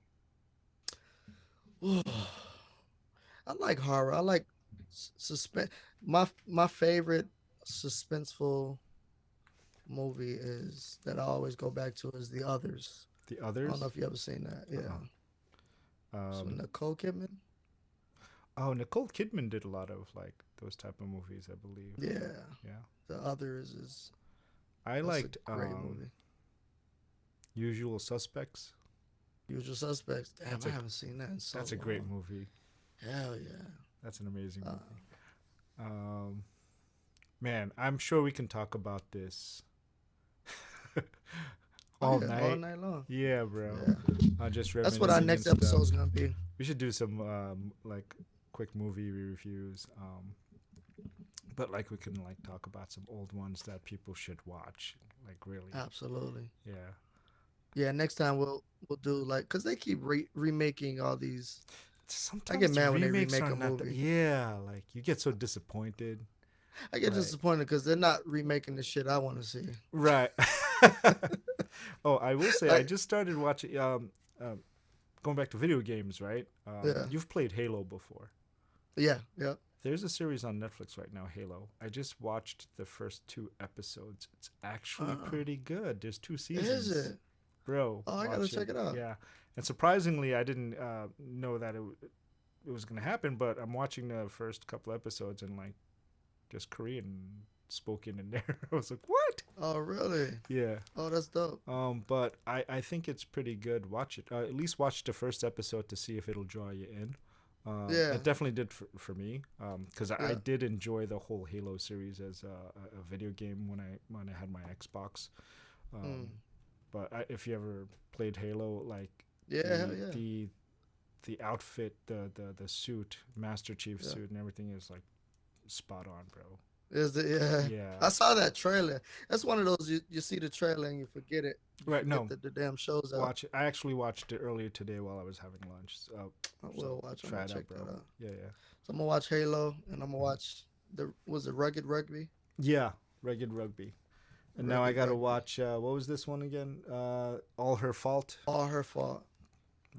I like horror. I like suspense. My favorite suspenseful movie is that I always go back to is The Others. The I Others. don't know if you ever seen that. Yeah. So Nicole Kidman. Oh, Nicole Kidman did a lot of like those type of movies, I believe. Yeah. Yeah. The Others is. I that's liked a great movie. Usual Suspects. Usual Suspects. Damn, That's I a- haven't seen that in so That's a great long. movie. Hell yeah. That's an amazing movie. Man, I'm sure we can talk about this all Yeah, night. all night long. Yeah, bro. Yeah. Just That's what our reminiscing next and stuff. episode's gonna be. We should do some like quick movie reviews. But like we can like talk about some old ones that people should watch. Like really. Absolutely. Yeah. Yeah, next time we'll do like, cause they keep remaking all these. Sometimes I get the mad when they remakes remake are a not movie. yeah, like you get so disappointed. I get disappointed because they're not remaking the shit I want to see. Right. Oh, I will say I Like- just started watching. Going back to video games, right? Yeah. You've played Halo before. Yeah, yeah. There's a series on Netflix right now, Halo. I just watched the first 2 episodes. It's actually pretty good. There's 2 seasons. Is it? Bro. Oh, I gotta watch check it out. Yeah. And surprisingly, I didn't know that it was going to happen, but I'm watching the first couple episodes and like just Korean spoken in there. I was like, what? Oh, really? Yeah. Oh, that's dope. But I think it's pretty good. Watch it. At least watch the first episode to see if it'll draw you in. Yeah. It definitely did for me. Because I Yeah. did enjoy the whole Halo series as a video game when I had my Xbox. But if you ever played Halo, like Yeah, the outfit, the suit, Master Chief Yeah. suit, and everything is like spot on, bro. Is it? Yeah. Yeah. I saw that trailer. That's one of those you see the trailer and you forget it. You Right, forget no. that the damn show's out. Watch it. I actually watched it earlier today while I was having lunch. So, I will watch. I'm try gonna it check out, bro. that out. Yeah. So I'm gonna watch Halo and I'm gonna watch was it Rugged Rugby? Yeah, Rugged Rugby. And now I Rugged gotta Rugby. watch. What was this one again? All Her Fault. All Her Fault.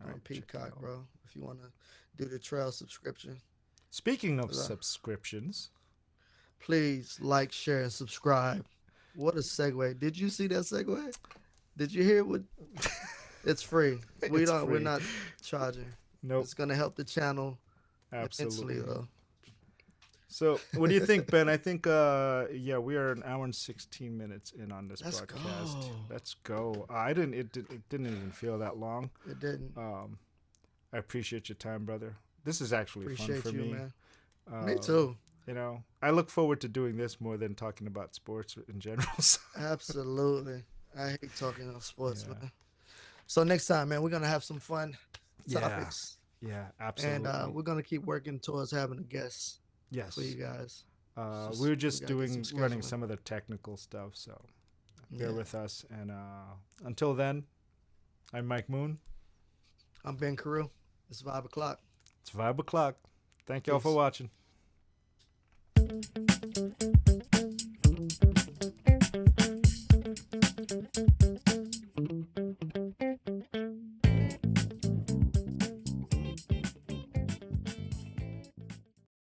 I'll On check it Peacock, out. bro. If you wanna do the trail subscription, Speaking of Was that- subscriptions, please like, share, and subscribe. What a segue! Did you see that segue? Did you hear what? It's free. We're free. not charging. nope, It's gonna help the channel absolutely. immensely, though. So, what do you think, Ben? I think, yeah, we are an hour and 16 minutes in on this Let's broadcast. go. Let's go. I didn't. It didn't even feel that long. It didn't. I appreciate your time, brother. This is actually Appreciate fun for you, me. man. Me too. You know, I look forward to doing this more than talking about sports in general. So, Absolutely. I hate talking on sports, Yeah. man. So next time, man, we're gonna have some fun Yeah. topics, yeah, absolutely. and we're gonna keep working towards having a guest yes. for you guys. Just- We were just we gotta get doing some running scheduling. some of the technical stuff, so bear Yeah. with us. And until then, I'm Mike Moon. I'm Ben Carew. It's 5 o'clock. It's 5 o'clock. Thank y'all for Peace. watching.